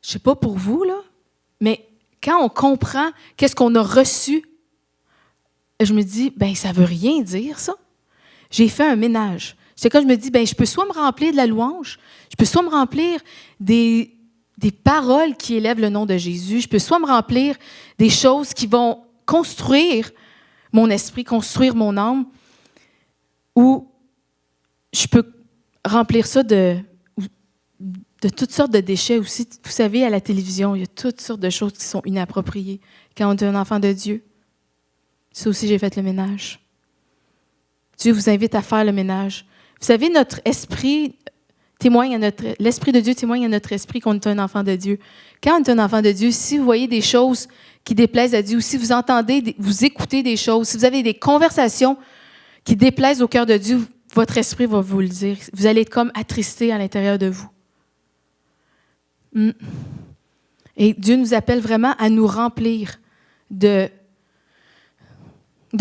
je ne sais pas pour vous, là, mais quand on comprend qu'est-ce qu'on a reçu, je me dis, ben ça ne veut rien dire, ça. J'ai fait un ménage. C'est quand je me dis, ben je peux soit me remplir de la louange, je peux soit me remplir des paroles qui élèvent le nom de Jésus, je peux soit me remplir des choses qui vont construire mon esprit, construire mon âme, ou je peux remplir ça de toutes sortes de déchets aussi. Vous savez, à la télévision, il y a toutes sortes de choses qui sont inappropriées quand on est un enfant de Dieu. Ça aussi, j'ai fait le ménage. Dieu vous invite à faire le ménage. Vous savez, notre esprit l'Esprit de Dieu témoigne à notre esprit qu'on est un enfant de Dieu. Quand on est un enfant de Dieu, si vous voyez des choses qui déplaisent à Dieu, ou si vous entendez, vous écoutez des choses, si vous avez des conversations qui déplaisent au cœur de Dieu, votre esprit va vous le dire. Vous allez être comme attristé à l'intérieur de vous. Et Dieu nous appelle vraiment à nous remplir de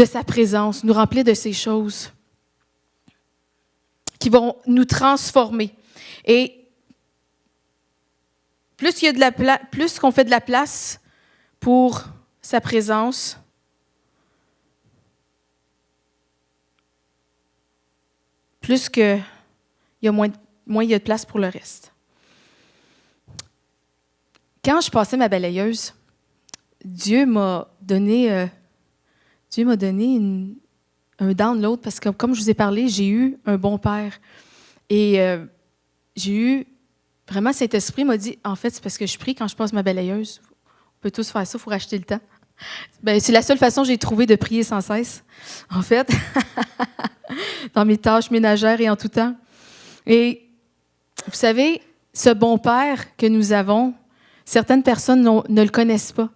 sa présence, nous remplir de ces choses qui vont nous transformer. Et plus qu'on fait de la place pour sa présence, plus que il y a moins il y a de place pour le reste. Quand je passais ma balayeuse, Dieu m'a donné un download parce que, comme je vous ai parlé, j'ai eu un bon père. Et j'ai eu, vraiment, Saint-Esprit m'a dit, en fait, c'est parce que je prie quand je passe ma balayeuse. On peut tous faire ça, il faut racheter le temps. Ben, c'est la seule façon que j'ai trouvé de prier sans cesse, en fait, dans mes tâches ménagères et en tout temps. Et vous savez, ce bon père que nous avons, certaines personnes ne le connaissent pas.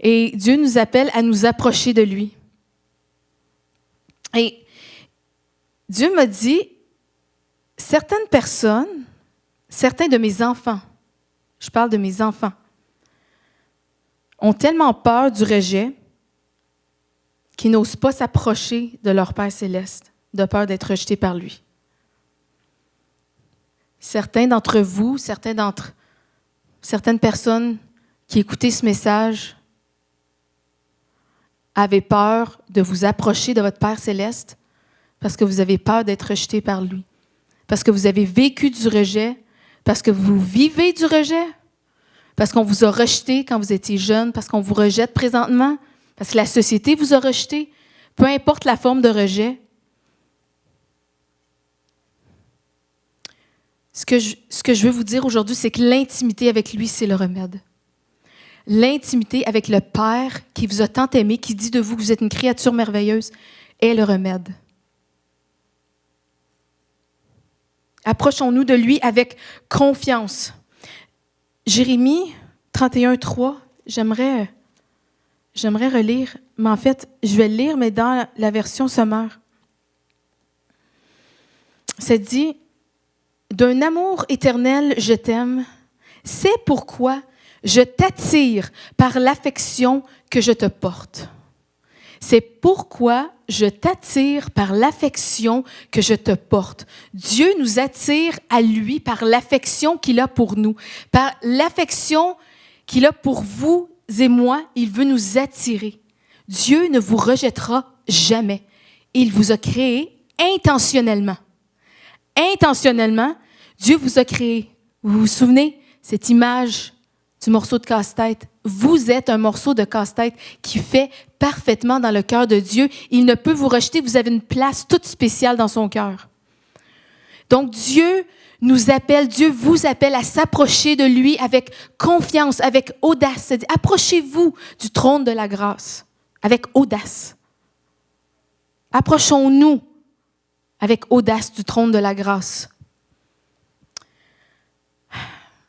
Et Dieu nous appelle à nous approcher de lui. Et Dieu m'a dit, certaines personnes, certains de mes enfants, je parle de mes enfants, ont tellement peur du rejet qu'ils n'osent pas s'approcher de leur Père céleste, de peur d'être rejetés par lui. Certains d'entre vous, certaines personnes qui écoutaient ce message avaient peur de vous approcher de votre Père céleste parce que vous avez peur d'être rejeté par lui, parce que vous avez vécu du rejet, parce que vous vivez du rejet, parce qu'on vous a rejeté quand vous étiez jeune, parce qu'on vous rejette présentement, parce que la société vous a rejeté, peu importe la forme de rejet. Ce que je veux vous dire aujourd'hui, c'est que l'intimité avec lui, c'est le remède. L'intimité avec le Père qui vous a tant aimé, qui dit de vous que vous êtes une créature merveilleuse, est le remède. Approchons-nous de lui avec confiance. Jérémie 31:3, j'aimerais relire, mais en fait, je vais le lire, mais dans la version sommaire. Ça dit, « D'un amour éternel, je t'aime. C'est pourquoi je t'attire par l'affection que je te porte. C'est pourquoi je t'attire par l'affection que je te porte. » Dieu nous attire à lui par l'affection qu'il a pour nous. Par l'affection qu'il a pour vous et moi, il veut nous attirer. Dieu ne vous rejettera jamais. Il vous a créé intentionnellement. Intentionnellement, Dieu vous a créé. Vous vous souvenez, cette image du morceau de casse-tête? Vous êtes un morceau de casse-tête qui fait parfaitement dans le cœur de Dieu. Il ne peut vous rejeter. Vous avez une place toute spéciale dans son cœur. Donc, Dieu nous appelle, Dieu vous appelle à s'approcher de lui avec confiance, avec audace. C'est-à-dire, approchez-vous du trône de la grâce avec audace. Approchons-nous avec audace du trône de la grâce.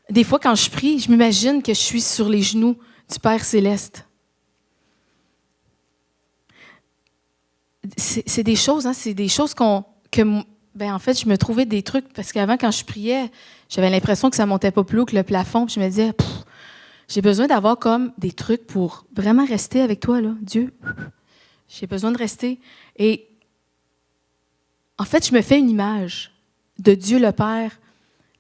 Des fois, quand je prie, je m'imagine que je suis sur les genoux du Père céleste. C'est des choses, hein, c'est des choses en fait, je me trouvais des trucs, parce qu'avant, quand je priais, j'avais l'impression que ça montait pas plus haut que le plafond, puis je me disais, j'ai besoin d'avoir comme des trucs pour vraiment rester avec toi, là, Dieu. J'ai besoin de rester. Et en fait, je me fais une image de Dieu le Père,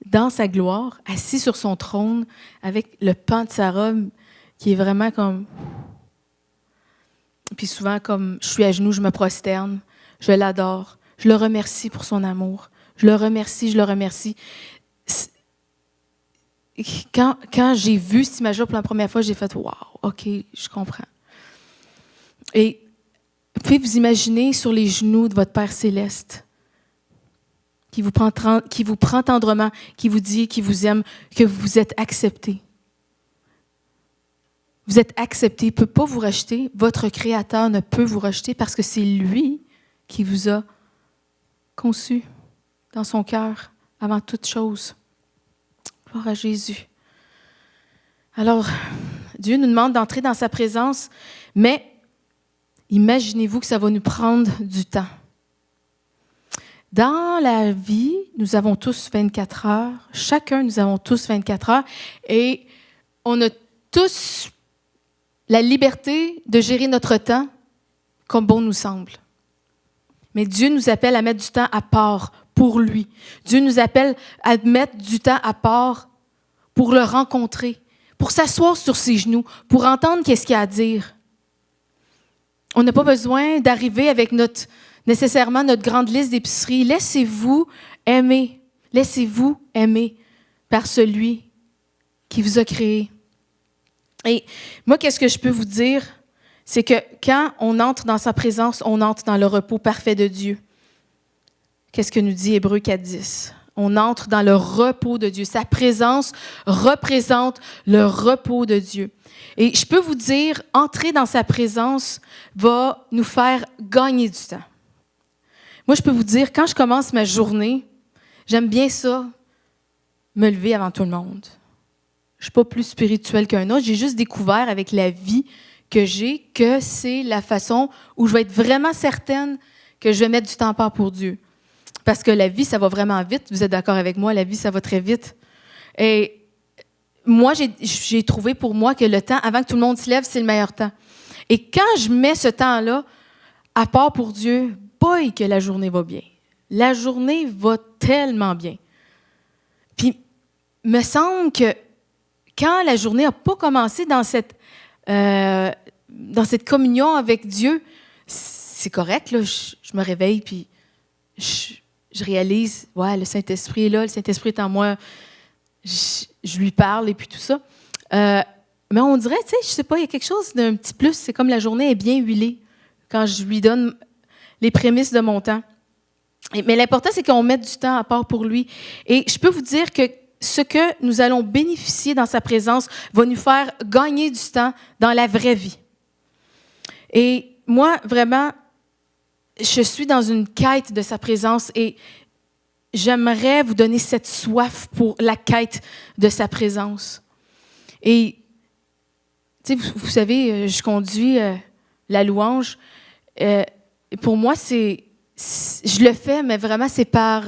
dans sa gloire, assis sur son trône, avec le pan de sa robe qui est vraiment comme... Puis souvent, comme je suis à genoux, je me prosterne, je l'adore, je le remercie pour son amour. Je le remercie. Quand j'ai vu cette image-là pour la première fois, j'ai fait « Wow, OK, je comprends ». Et vous pouvez vous imaginer sur les genoux de votre Père céleste, qui vous prend tendrement, qui vous dit, qui vous aime, que vous êtes accepté. Vous êtes accepté, il ne peut pas vous rejeter. Votre Créateur ne peut vous rejeter parce que c'est lui qui vous a conçu dans son cœur avant toute chose. Gloire à Jésus. Alors, Dieu nous demande d'entrer dans sa présence, mais imaginez-vous que ça va nous prendre du temps. Dans la vie, nous avons tous 24 heures. Chacun, nous avons tous 24 heures. Et on a tous la liberté de gérer notre temps comme bon nous semble. Mais Dieu nous appelle à mettre du temps à part pour lui. Dieu nous appelle à mettre du temps à part pour le rencontrer, pour s'asseoir sur ses genoux, pour entendre qu'est-ce qu'il a à dire. On n'a pas besoin d'arriver avec nécessairement notre grande liste d'épicerie. Laissez-vous aimer par celui qui vous a créé. Et moi, qu'est-ce que je peux vous dire? C'est que quand on entre dans sa présence, on entre dans le repos parfait de Dieu. Qu'est-ce que nous dit Hébreux 4:10? On entre dans le repos de Dieu. Sa présence représente le repos de Dieu. Et je peux vous dire, entrer dans sa présence va nous faire gagner du temps. Moi, je peux vous dire, quand je commence ma journée, j'aime bien ça, me lever avant tout le monde. Je ne suis pas plus spirituelle qu'un autre. J'ai juste découvert avec la vie que j'ai que c'est la façon où je vais être vraiment certaine que je vais mettre du temps à part pour Dieu. Parce que la vie, ça va vraiment vite. Vous êtes d'accord avec moi? La vie, ça va très vite. Et moi, j'ai trouvé pour moi que le temps, avant que tout le monde se lève, c'est le meilleur temps. Et quand je mets ce temps-là à part pour Dieu, boy, que la journée va bien. La journée va tellement bien. Puis, me semble que quand la journée n'a pas commencé dans cette communion avec Dieu, c'est correct, là, je me réveille, puis je réalise, ouais, le Saint-Esprit est là, le Saint-Esprit est en moi, je lui parle et puis tout ça. Mais on dirait, tu sais, je sais pas, il y a quelque chose d'un petit plus, c'est comme la journée est bien huilée quand je lui donne les prémices de mon temps. Mais l'important, c'est qu'on mette du temps à part pour lui. Et je peux vous dire que ce que nous allons bénéficier dans sa présence va nous faire gagner du temps dans la vraie vie. Et moi, vraiment, je suis dans une quête de sa présence et j'aimerais vous donner cette soif pour la quête de sa présence. Et, tu sais, vous savez, je conduis la louange. Pour moi, je le fais, mais vraiment, c'est par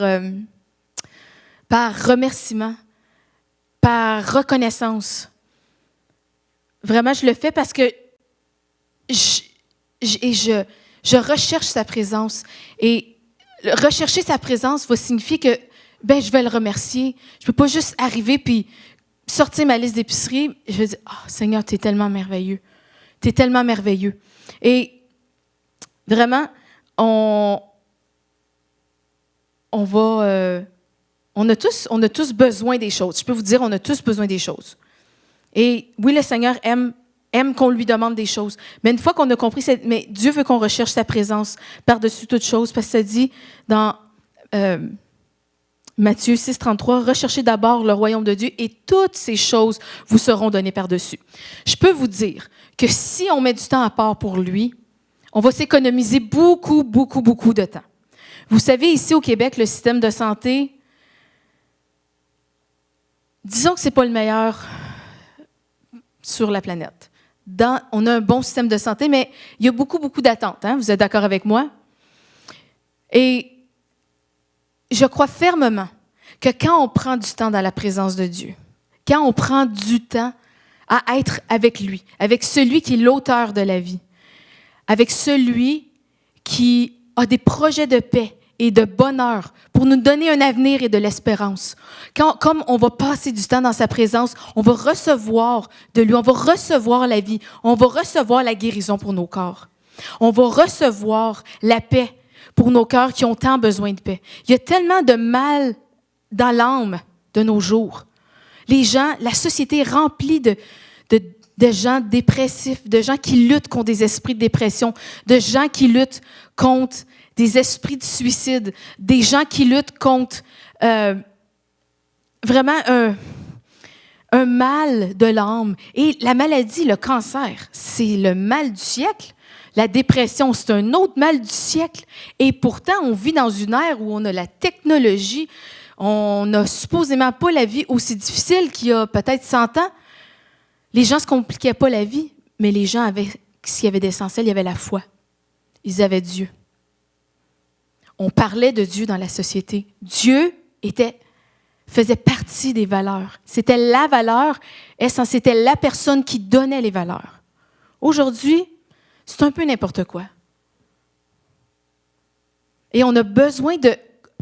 remerciement, par reconnaissance. Vraiment, je le fais parce que je recherche sa présence. Et rechercher sa présence va signifier que je vais le remercier. Je ne peux pas juste arriver puis sortir ma liste d'épicerie. Je vais dire, « Oh, Seigneur, tu es tellement merveilleux. Tu es tellement merveilleux. » Et vraiment, on a tous besoin des choses. Je peux vous dire, on a tous besoin des choses. Et oui, le Seigneur aime qu'on lui demande des choses. Mais une fois qu'on a compris, mais Dieu veut qu'on recherche sa présence par-dessus toute chose, parce que ça dit dans Matthieu 6,33, « Recherchez d'abord le royaume de Dieu et toutes ces choses vous seront données par-dessus. » Je peux vous dire que si on met du temps à part pour lui, on va s'économiser beaucoup, beaucoup, beaucoup de temps. Vous savez, ici au Québec, le système de santé, disons que ce n'est pas le meilleur sur la planète. On a un bon système de santé, mais il y a beaucoup, beaucoup d'attentes. Hein? Vous êtes d'accord avec moi? Et je crois fermement que quand on prend du temps dans la présence de Dieu, quand on prend du temps à être avec lui, avec celui qui est l'auteur de la vie, avec celui qui a des projets de paix et de bonheur, pour nous donner un avenir et de l'espérance. Comme on va passer du temps dans sa présence, on va recevoir de lui, on va recevoir la vie, on va recevoir la guérison pour nos corps. On va recevoir la paix pour nos cœurs qui ont tant besoin de paix. Il y a tellement de mal dans l'âme de nos jours. Les gens, la société est remplie de gens dépressifs, de gens qui luttent contre des esprits de dépression, de gens qui luttent contre des esprits de suicide, des gens qui luttent contre vraiment un mal de l'âme. Et la maladie, le cancer, c'est le mal du siècle. La dépression, c'est un autre mal du siècle. Et pourtant, on vit dans une ère où on a la technologie. On n'a supposément pas la vie aussi difficile qu'il y a peut-être 100 ans. Les gens ne se compliquaient pas la vie, mais les gens avaient, s'il y avait d'essentiel, il y avait la foi. Ils avaient Dieu. On parlait de Dieu dans la société. Dieu faisait partie des valeurs. C'était la valeur, c'était la personne qui donnait les valeurs. Aujourd'hui, c'est un peu n'importe quoi. Et on a besoin de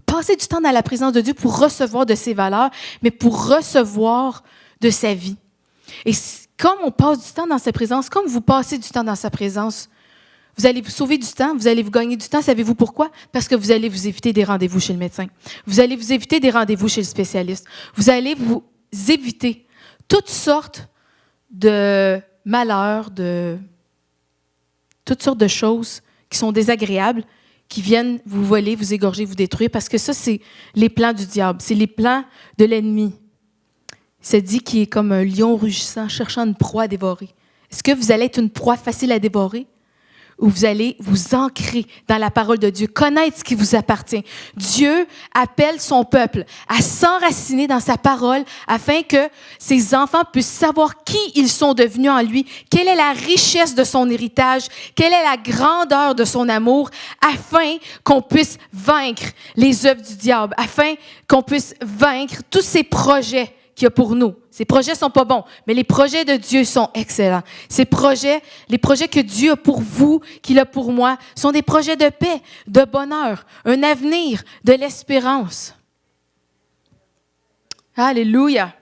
passer du temps dans la présence de Dieu pour recevoir de ses valeurs, mais pour recevoir de sa vie. Et comme on passe du temps dans sa présence, comme vous passez du temps dans sa présence, vous allez vous sauver du temps, vous allez vous gagner du temps. Savez-vous pourquoi? Parce que vous allez vous éviter des rendez-vous chez le médecin. Vous allez vous éviter des rendez-vous chez le spécialiste. Vous allez vous éviter toutes sortes de malheurs, toutes sortes de choses qui sont désagréables, qui viennent vous voler, vous égorger, vous détruire, parce que ça, c'est les plans du diable, c'est les plans de l'ennemi. Il se dit qu'il est comme un lion rugissant, cherchant une proie à dévorer. Est-ce que vous allez être une proie facile à dévorer? Ou vous allez vous ancrer dans la parole de Dieu, connaître ce qui vous appartient. Dieu appelle son peuple à s'enraciner dans sa parole afin que ses enfants puissent savoir qui ils sont devenus en lui, quelle est la richesse de son héritage, quelle est la grandeur de son amour, afin qu'on puisse vaincre les œuvres du diable, afin qu'on puisse vaincre tous ces projets qu'il y a pour nous. Ces projets sont pas bons, mais les projets de Dieu sont excellents. Les projets que Dieu a pour vous, qu'il a pour moi, sont des projets de paix, de bonheur, un avenir, de l'espérance. Alléluia.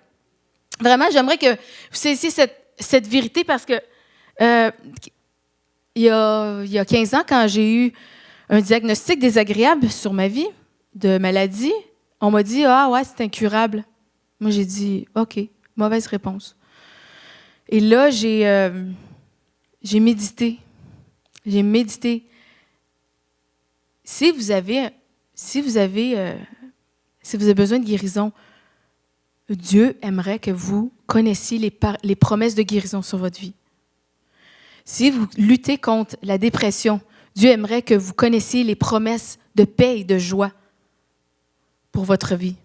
Vraiment, j'aimerais que vous saisissiez cette vérité parce que il y a 15 ans, quand j'ai eu un diagnostic désagréable sur ma vie de maladie, on m'a dit « Ah ouais, c'est incurable ». Moi, j'ai dit « OK, mauvaise réponse ». Et là, j'ai médité. J'ai médité. Si vous avez besoin de guérison, Dieu aimerait que vous connaissiez les promesses de guérison sur votre vie. Si vous luttez contre la dépression, Dieu aimerait que vous connaissiez les promesses de paix et de joie pour votre vie.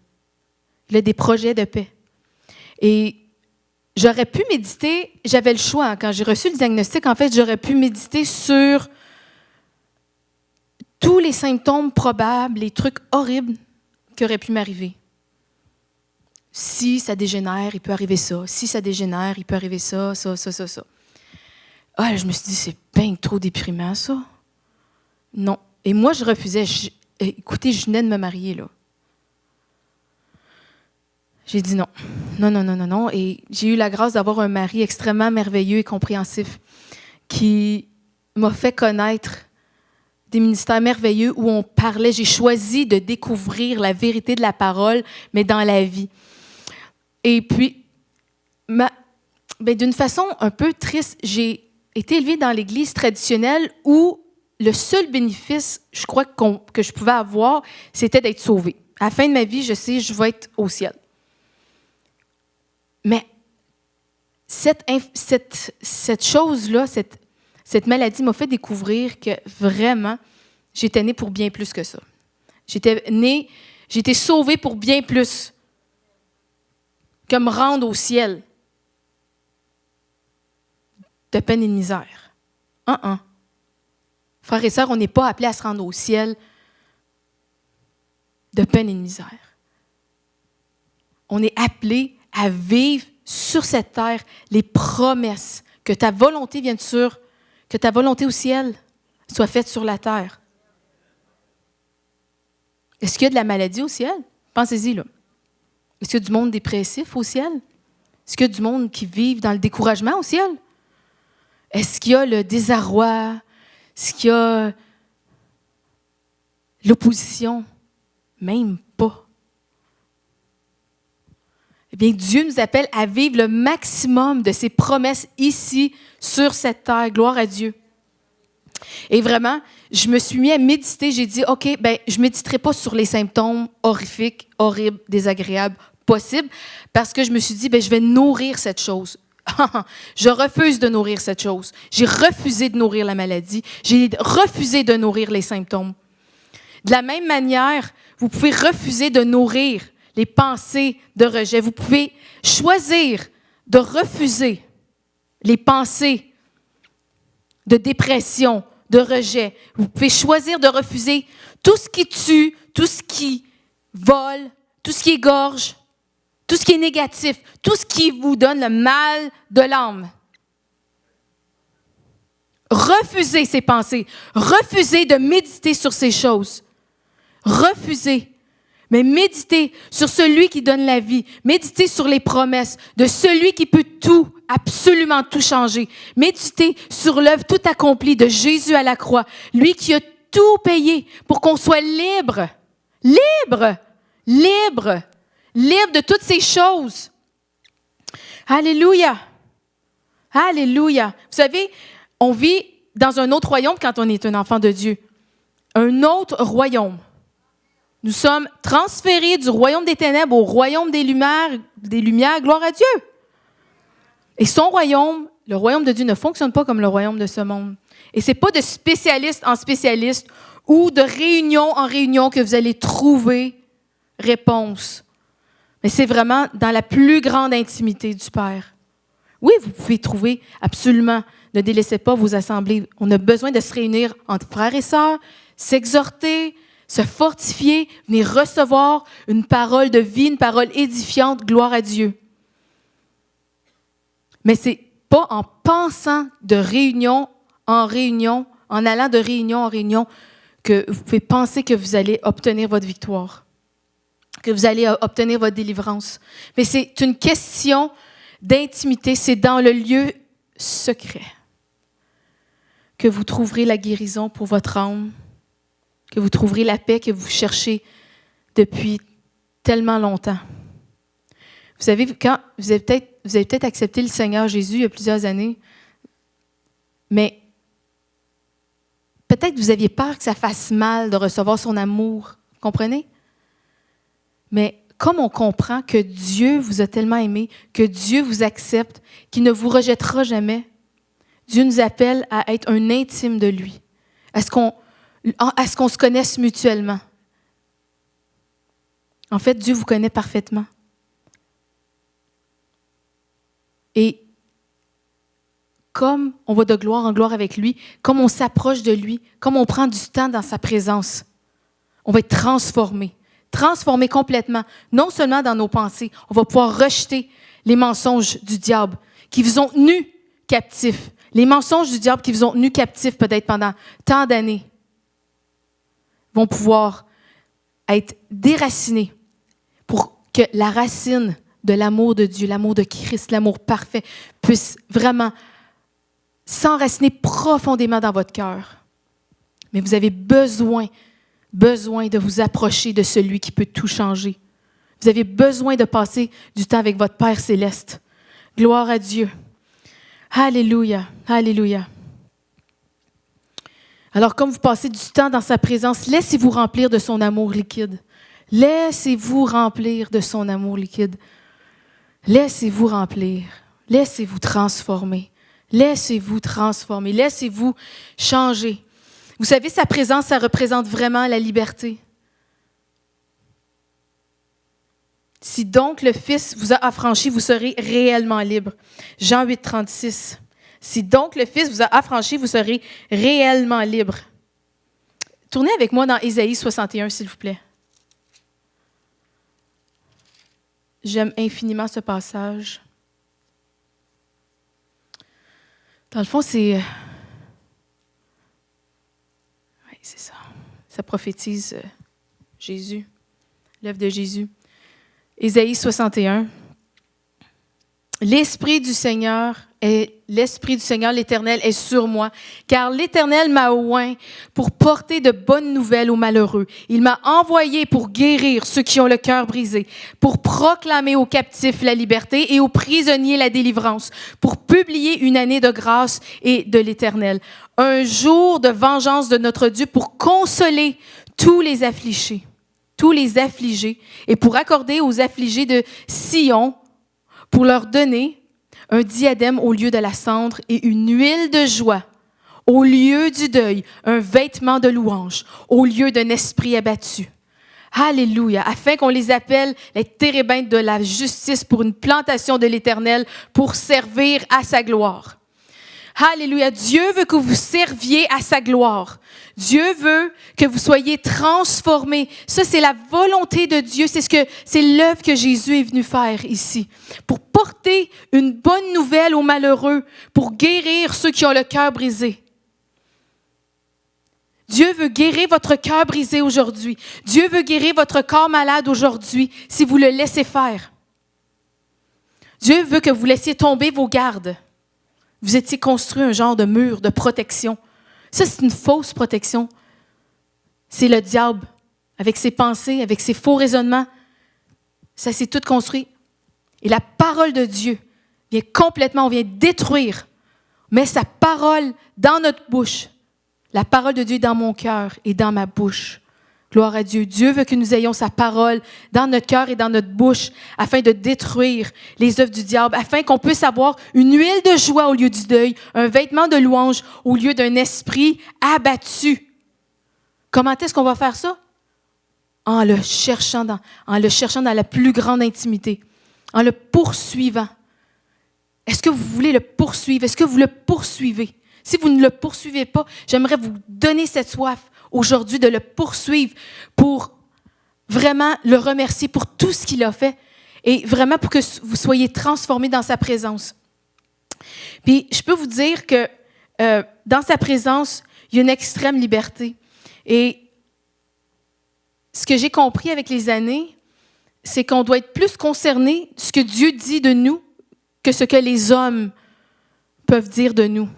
Il a des projets de paix. Et j'aurais pu méditer, j'avais le choix, hein, quand j'ai reçu le diagnostic, en fait, j'aurais pu méditer sur tous les symptômes probables, les trucs horribles qui auraient pu m'arriver. Si ça dégénère, il peut arriver ça. Si ça dégénère, il peut arriver ça. Ah, je me suis dit, c'est bien trop déprimant, ça. Non. Et moi, je refusais. Écoutez, je venais de me marier, là. J'ai dit non. Non. Et j'ai eu la grâce d'avoir un mari extrêmement merveilleux et compréhensif qui m'a fait connaître des ministères merveilleux où on parlait. J'ai choisi de découvrir la vérité de la parole, mais dans la vie. Et puis, d'une façon un peu triste, j'ai été élevée dans l'Église traditionnelle où le seul bénéfice, je crois, que je pouvais avoir, c'était d'être sauvée. À la fin de ma vie, je sais, je vais être au ciel. Mais cette chose-là, cette maladie m'a fait découvrir que vraiment, j'étais née pour bien plus que ça. J'ai été sauvée pour bien plus que me rendre au ciel de peine et de misère. Frères et sœurs, on n'est pas appelés à se rendre au ciel de peine et de misère. On est appelés à vivre sur cette terre les promesses, que ta volonté que ta volonté au ciel soit faite sur la terre. Est-ce qu'il y a de la maladie au ciel? Pensez-y, là. Est-ce qu'il y a du monde dépressif au ciel? Est-ce qu'il y a du monde qui vit dans le découragement au ciel? Est-ce qu'il y a le désarroi? Est-ce qu'il y a l'opposition? Même pas. Eh bien, Dieu nous appelle à vivre le maximum de ses promesses ici, sur cette terre. Gloire à Dieu. Et vraiment, je me suis mis à méditer. J'ai dit, OK, je ne méditerai pas sur les symptômes horrifiques, horribles, désagréables possibles, parce que je me suis dit, je vais nourrir cette chose. Je refuse de nourrir cette chose. J'ai refusé de nourrir la maladie. J'ai refusé de nourrir les symptômes. De la même manière, vous pouvez refuser de nourrir les pensées de rejet. Vous pouvez choisir de refuser les pensées de dépression, de rejet. Vous pouvez choisir de refuser tout ce qui tue, tout ce qui vole, tout ce qui égorge, tout ce qui est négatif, tout ce qui vous donne le mal de l'âme. Refusez ces pensées. Refusez de méditer sur ces choses. Refusez. Mais méditez sur celui qui donne la vie. Méditez sur les promesses de celui qui peut tout, absolument tout changer. Méditez sur l'œuvre tout accomplie de Jésus à la croix. Lui qui a tout payé pour qu'on soit libre. Libre! Libre! Libre de toutes ces choses. Alléluia! Alléluia! Vous savez, on vit dans un autre royaume quand on est un enfant de Dieu. Un autre royaume. Nous sommes transférés du royaume des ténèbres au royaume des lumières, gloire à Dieu. Et son royaume, le royaume de Dieu, ne fonctionne pas comme le royaume de ce monde. Et ce n'est pas de spécialiste en spécialiste ou de réunion en réunion que vous allez trouver réponse. Mais c'est vraiment dans la plus grande intimité du Père. Oui, vous pouvez trouver absolument, ne délaissez pas vos assemblées. On a besoin de se réunir entre frères et sœurs, s'exhorter, se fortifier, venir recevoir une parole de vie, une parole édifiante, gloire à Dieu. Mais ce n'est pas en pensant de réunion en réunion, en allant de réunion en réunion, que vous pouvez penser que vous allez obtenir votre victoire, que vous allez obtenir votre délivrance. Mais c'est une question d'intimité, c'est dans le lieu secret que vous trouverez la guérison pour votre âme, que vous trouverez la paix que vous cherchez depuis tellement longtemps. Vous savez, quand vous avez peut-être accepté le Seigneur Jésus il y a plusieurs années, mais peut-être que vous aviez peur que ça fasse mal de recevoir son amour, comprenez? Mais comme on comprend que Dieu vous a tellement aimé, que Dieu vous accepte, qu'il ne vous rejettera jamais, Dieu nous appelle à être un intime de lui, à ce qu'on se connaisse mutuellement. En fait, Dieu vous connaît parfaitement. Et comme on va de gloire en gloire avec lui, comme on s'approche de lui, comme on prend du temps dans sa présence, on va être transformé complètement, non seulement dans nos pensées, on va pouvoir rejeter les mensonges du diable qui vous ont tenus captifs, les mensonges du diable qui vous ont tenus captifs peut-être pendant tant d'années, vont pouvoir être déracinés pour que la racine de l'amour de Dieu, l'amour de Christ, l'amour parfait, puisse vraiment s'enraciner profondément dans votre cœur. Mais vous avez besoin de vous approcher de celui qui peut tout changer. Vous avez besoin de passer du temps avec votre Père céleste. Gloire à Dieu. Alléluia, alléluia. Alors, comme vous passez du temps dans sa présence, laissez-vous remplir de son amour liquide. Laissez-vous remplir de son amour liquide. Laissez-vous remplir. Laissez-vous transformer. Laissez-vous transformer. Laissez-vous changer. Vous savez, sa présence, ça représente vraiment la liberté. Si donc le Fils vous a affranchi, vous serez réellement libre. Jean 8, 36. Si donc le Fils vous a affranchi, vous serez réellement libre. Tournez avec moi dans Ésaïe 61, s'il vous plaît. J'aime infiniment ce passage. Dans le fond, c'est... Oui, c'est ça. Ça prophétise Jésus, l'œuvre de Jésus. Ésaïe 61. L'Esprit du Seigneur, l'Éternel est sur moi, car l'Éternel m'a oint pour porter de bonnes nouvelles aux malheureux. Il m'a envoyé pour guérir ceux qui ont le cœur brisé, pour proclamer aux captifs la liberté et aux prisonniers la délivrance, pour publier une année de grâce et de l'Éternel, un jour de vengeance de notre Dieu pour consoler tous les affligés, et pour accorder aux affligés de Sion, pour leur donner un diadème au lieu de la cendre et une huile de joie au lieu du deuil, un vêtement de louange au lieu d'un esprit abattu. Alléluia, afin qu'on les appelle les térébintes de la justice pour une plantation de l'Éternel pour servir à sa gloire. Alléluia, Dieu veut que vous serviez à sa gloire. Dieu veut que vous soyez transformés. Ça, c'est la volonté de Dieu. C'est l'œuvre que Jésus est venu faire ici. Pour porter une bonne nouvelle aux malheureux, pour guérir ceux qui ont le cœur brisé. Dieu veut guérir votre cœur brisé aujourd'hui. Dieu veut guérir votre corps malade aujourd'hui, si vous le laissez faire. Dieu veut que vous laissiez tomber vos gardes. Vous étiez construit un genre de mur de protection. Ça, c'est une fausse protection. C'est le diable, avec ses pensées, avec ses faux raisonnements. Ça s'est tout construit. Et la parole de Dieu vient complètement, on vient détruire. Mais sa parole dans notre bouche. La parole de Dieu est dans mon cœur et dans ma bouche. Gloire à Dieu. Dieu veut que nous ayons sa parole dans notre cœur et dans notre bouche afin de détruire les œuvres du diable, afin qu'on puisse avoir une huile de joie au lieu du deuil, un vêtement de louange au lieu d'un esprit abattu. Comment est-ce qu'on va faire ça? En le cherchant dans la plus grande intimité, en le poursuivant. Est-ce que vous voulez le poursuivre? Est-ce que vous le poursuivez? Si vous ne le poursuivez pas, j'aimerais vous donner cette soif aujourd'hui de le poursuivre pour vraiment le remercier pour tout ce qu'il a fait et vraiment pour que vous soyez transformés dans sa présence. Puis, je peux vous dire que dans sa présence, il y a une extrême liberté. Et ce que j'ai compris avec les années, c'est qu'on doit être plus concerné de ce que Dieu dit de nous que ce que les hommes peuvent dire de nous.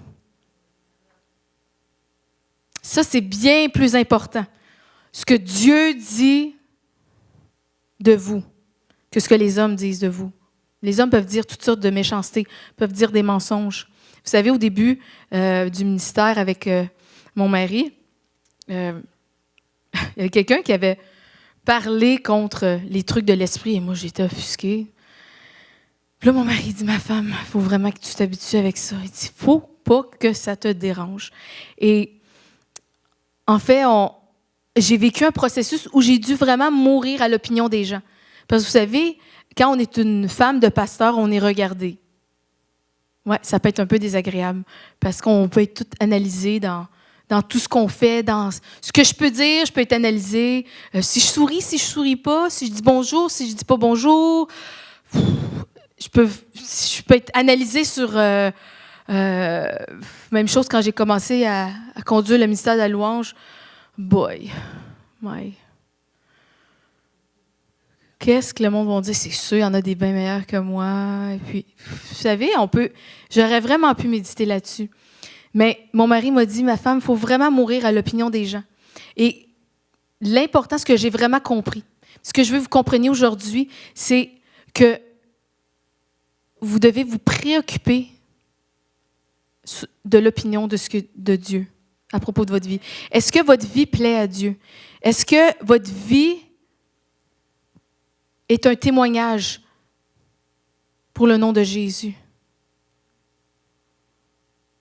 Ça, c'est bien plus important. Ce que Dieu dit de vous que ce que les hommes disent de vous. Les hommes peuvent dire toutes sortes de méchancetés, peuvent dire des mensonges. Vous savez, au début du ministère avec mon mari, il y avait quelqu'un qui avait parlé contre les trucs de l'esprit et moi, j'étais offusquée. Puis là, mon mari dit, ma femme, il faut vraiment que tu t'habitues avec ça. Il dit, il ne faut pas que ça te dérange. Et en fait, j'ai vécu un processus où j'ai dû vraiment mourir à l'opinion des gens. Parce que vous savez, quand on est une femme de pasteur, on est regardé. Ouais, ça peut être un peu désagréable parce qu'on peut être tout analysé dans tout ce qu'on fait, dans ce que je peux dire, je peux être analysé. Si je souris, si je souris pas, si je dis bonjour, si je dis pas bonjour, je peux être analysée sur... même chose quand j'ai commencé à conduire le ministère de la louange. Boy, qu'est-ce que le monde va dire? C'est sûr, il y en a des bien meilleurs que moi. Et puis, vous savez, j'aurais vraiment pu méditer là-dessus. Mais mon mari m'a dit, ma femme, il faut vraiment mourir à l'opinion des gens. Et l'important, ce que j'ai vraiment compris, ce que je veux que vous compreniez aujourd'hui, c'est que vous devez vous préoccuper de l'opinion de Dieu à propos de votre vie. Est-ce que votre vie plaît à Dieu? Est-ce que votre vie est un témoignage pour le nom de Jésus?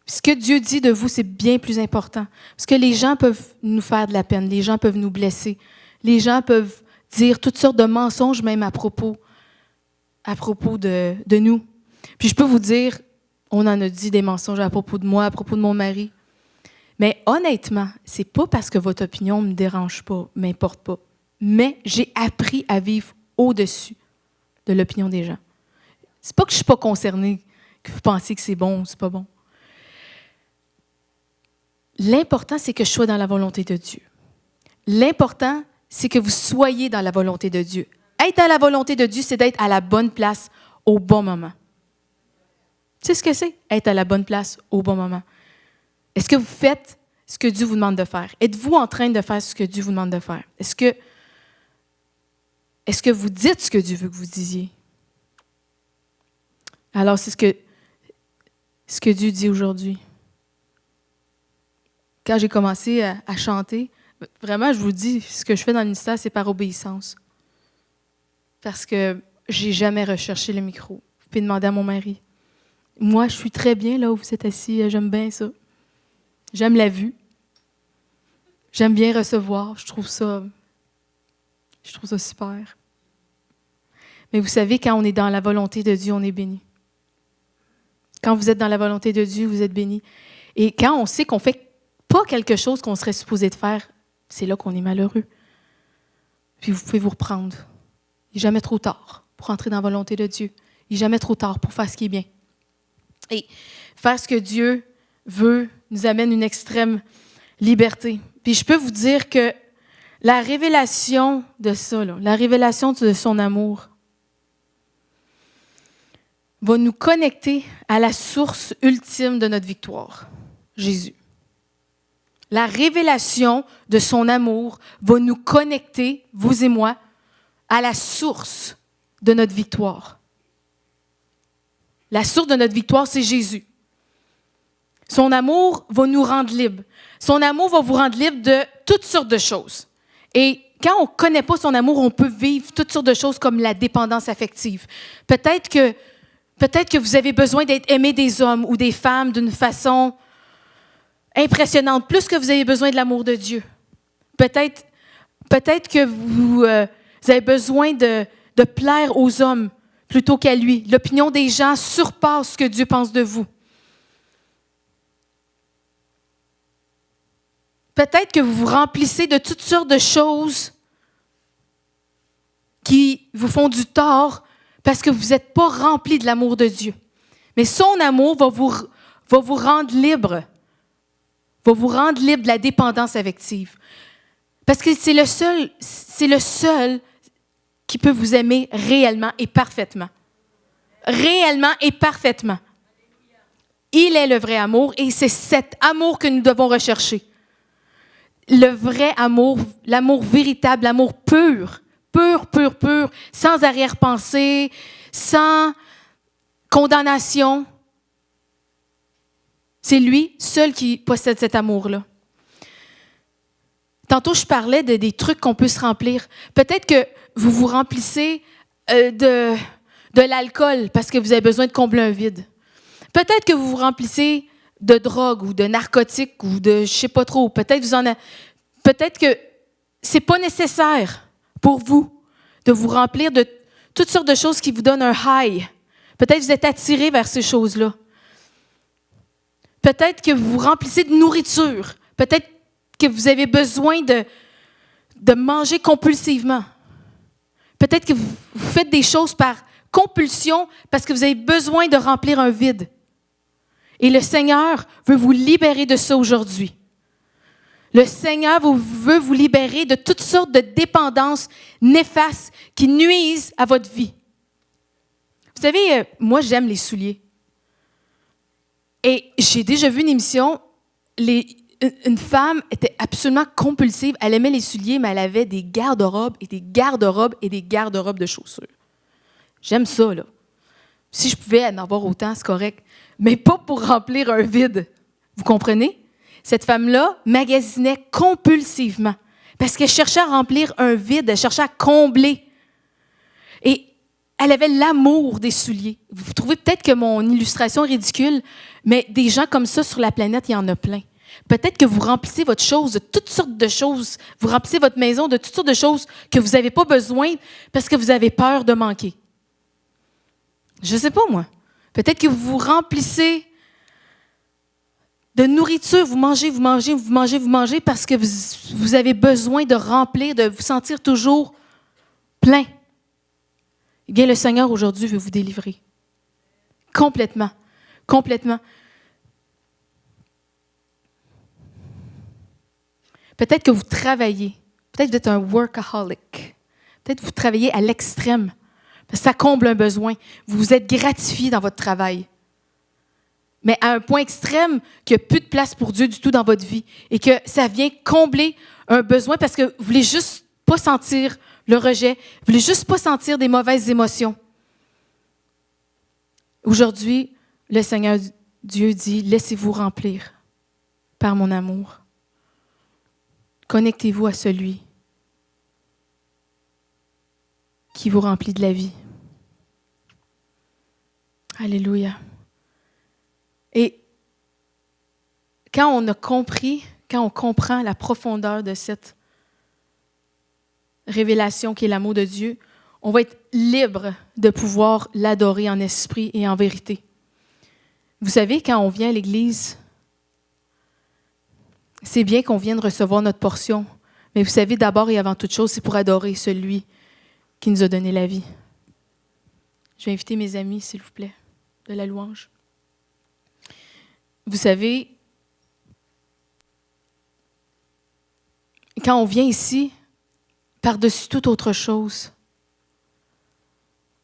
Ce que Dieu dit de vous, c'est bien plus important. Parce que les gens peuvent nous faire de la peine, les gens peuvent nous blesser, les gens peuvent dire toutes sortes de mensonges même à propos de nous. Puis je peux vous dire, on en a dit des mensonges à propos de moi, à propos de mon mari. Mais honnêtement, c'est pas parce que votre opinion me dérange pas, m'importe pas. Mais j'ai appris à vivre au-dessus de l'opinion des gens. C'est pas que je suis pas concernée, que vous pensez que c'est bon ou c'est pas bon. L'important, c'est que je sois dans la volonté de Dieu. L'important, c'est que vous soyez dans la volonté de Dieu. Être à la volonté de Dieu, c'est d'être à la bonne place au bon moment. Tu sais ce que c'est? Être à la bonne place au bon moment. Est-ce que vous faites ce que Dieu vous demande de faire? Êtes-vous en train de faire ce que Dieu vous demande de faire? Est-ce que vous dites ce que Dieu veut que vous disiez? Alors, c'est ce que Dieu dit aujourd'hui. Quand j'ai commencé à chanter, vraiment, je vous dis, ce que je fais dans le ministère, c'est par obéissance. Parce que j'ai jamais recherché le micro. Vous pouvez demander à mon mari. Moi, je suis très bien là où vous êtes assis. J'aime bien ça. J'aime la vue. J'aime bien recevoir. Je trouve ça super. Mais vous savez, quand on est dans la volonté de Dieu, on est béni. Quand vous êtes dans la volonté de Dieu, vous êtes béni. Et quand on sait qu'on ne fait pas quelque chose qu'on serait supposé de faire, c'est là qu'on est malheureux. Puis vous pouvez vous reprendre. Il n'est jamais trop tard pour entrer dans la volonté de Dieu. Il n'est jamais trop tard pour faire ce qui est bien. Et faire ce que Dieu veut nous amène une extrême liberté. Puis je peux vous dire que la révélation de ça, la révélation de son amour, va nous connecter à la source ultime de notre victoire, Jésus. La révélation de son amour va nous connecter, vous et moi, à la source de notre victoire. La source de notre victoire, c'est Jésus. Son amour va nous rendre libres. Son amour va vous rendre libre de toutes sortes de choses. Et quand on ne connaît pas son amour, on peut vivre toutes sortes de choses comme la dépendance affective. Peut-être que vous avez besoin d'être aimé des hommes ou des femmes d'une façon impressionnante, plus que vous avez besoin de l'amour de Dieu. Peut-être que vous avez besoin de plaire aux hommes plutôt qu'à lui. L'opinion des gens surpasse ce que Dieu pense de vous. Peut-être que vous vous remplissez de toutes sortes de choses qui vous font du tort parce que vous n'êtes pas rempli de l'amour de Dieu. Mais son amour va vous rendre libre. Va vous rendre libre de la dépendance affective. Parce que c'est le seul qui peut vous aimer réellement et parfaitement. Réellement et parfaitement. Il est le vrai amour et c'est cet amour que nous devons rechercher. Le vrai amour, l'amour véritable, l'amour pur, sans arrière-pensée, sans condamnation. C'est lui seul qui possède cet amour-là. Tantôt, je parlais des trucs qu'on peut se remplir. Peut-être que vous vous remplissez de l'alcool parce que vous avez besoin de combler un vide. Peut-être que vous vous remplissez de drogue ou de narcotiques ou de je ne sais pas trop. Peut-être que c'est pas nécessaire pour vous de vous remplir de toutes sortes de choses qui vous donnent un high. Peut-être que vous êtes attiré vers ces choses-là. Peut-être que vous vous remplissez de nourriture. Peut-être que vous avez besoin de manger compulsivement. Peut-être que vous faites des choses par compulsion parce que vous avez besoin de remplir un vide. Et le Seigneur veut vous libérer de ça aujourd'hui. Le Seigneur veut vous libérer de toutes sortes de dépendances néfastes qui nuisent à votre vie. Vous savez, moi, j'aime les souliers. Et j'ai déjà vu une émission, une femme était absolument compulsive. Elle aimait les souliers, mais elle avait des garde-robes et des garde-robes et des garde-robes de chaussures. J'aime ça, là. Si je pouvais en avoir autant, c'est correct. Mais pas pour remplir un vide. Vous comprenez? Cette femme-là magasinait compulsivement parce qu'elle cherchait à remplir un vide, elle cherchait à combler. Et elle avait l'amour des souliers. Vous trouvez peut-être que mon illustration est ridicule, mais des gens comme ça sur la planète, il y en a plein. Peut-être que vous remplissez votre chose de toutes sortes de choses. Vous remplissez votre maison de toutes sortes de choses que vous n'avez pas besoin parce que vous avez peur de manquer. Je ne sais pas, moi. Peut-être que vous vous remplissez de nourriture. Vous mangez parce que vous avez besoin de remplir, de vous sentir toujours plein. Eh bien, le Seigneur, aujourd'hui, veut vous délivrer. Complètement. Complètement. Peut-être que vous travaillez Peut-être vous êtes un workaholic. Peut-être vous travaillez à l'extrême. Parce que ça comble un besoin. Vous êtes gratifié dans votre travail. Mais à un point extrême qu'il n'y a plus de place pour Dieu du tout dans votre vie et que ça vient combler un besoin parce que vous ne voulez juste pas sentir le rejet, vous ne voulez juste pas sentir des mauvaises émotions. Aujourd'hui, le Seigneur Dieu dit, laissez-vous remplir par mon amour. Connectez-vous à celui qui vous remplit de la vie. Alléluia. Et quand on comprend la profondeur de cette révélation qui est l'amour de Dieu, on va être libre de pouvoir l'adorer en esprit et en vérité. Vous savez, quand on vient à l'Église, c'est bien qu'on vienne recevoir notre portion, mais vous savez, d'abord et avant toute chose, c'est pour adorer celui qui nous a donné la vie. Je vais inviter mes amis, s'il vous plaît, de la louange. Vous savez, quand on vient ici, par-dessus toute autre chose,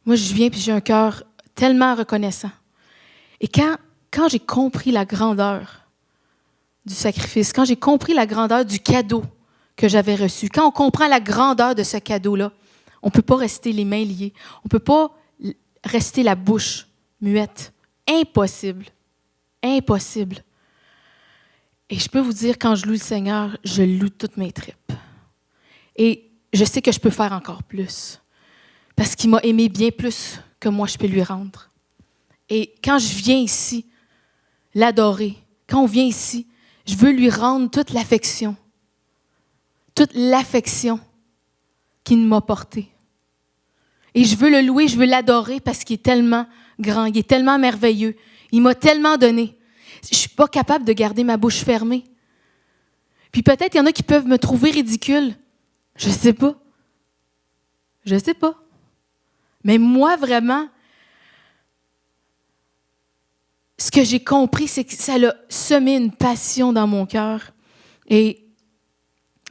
moi je viens et j'ai un cœur tellement reconnaissant. Et quand j'ai compris la grandeur du sacrifice, quand j'ai compris la grandeur du cadeau que j'avais reçu, quand on comprend la grandeur de ce cadeau-là, on ne peut pas rester les mains liées, on ne peut pas rester la bouche muette. Impossible. Impossible. Et je peux vous dire, quand je loue le Seigneur, je loue toutes mes tripes. Et je sais que je peux faire encore plus. Parce qu'il m'a aimé bien plus que moi, je peux lui rendre. Et quand je viens ici, l'adorer, quand on vient ici, je veux lui rendre toute l'affection qu'il m'a portée. Et je veux le louer, je veux l'adorer parce qu'il est tellement grand, il est tellement merveilleux. Il m'a tellement donné. Je ne suis pas capable de garder ma bouche fermée. Puis peut-être il y en a qui peuvent me trouver ridicule. Je ne sais pas. Je ne sais pas. Mais moi, vraiment, ce que j'ai compris, c'est que ça a semé une passion dans mon cœur et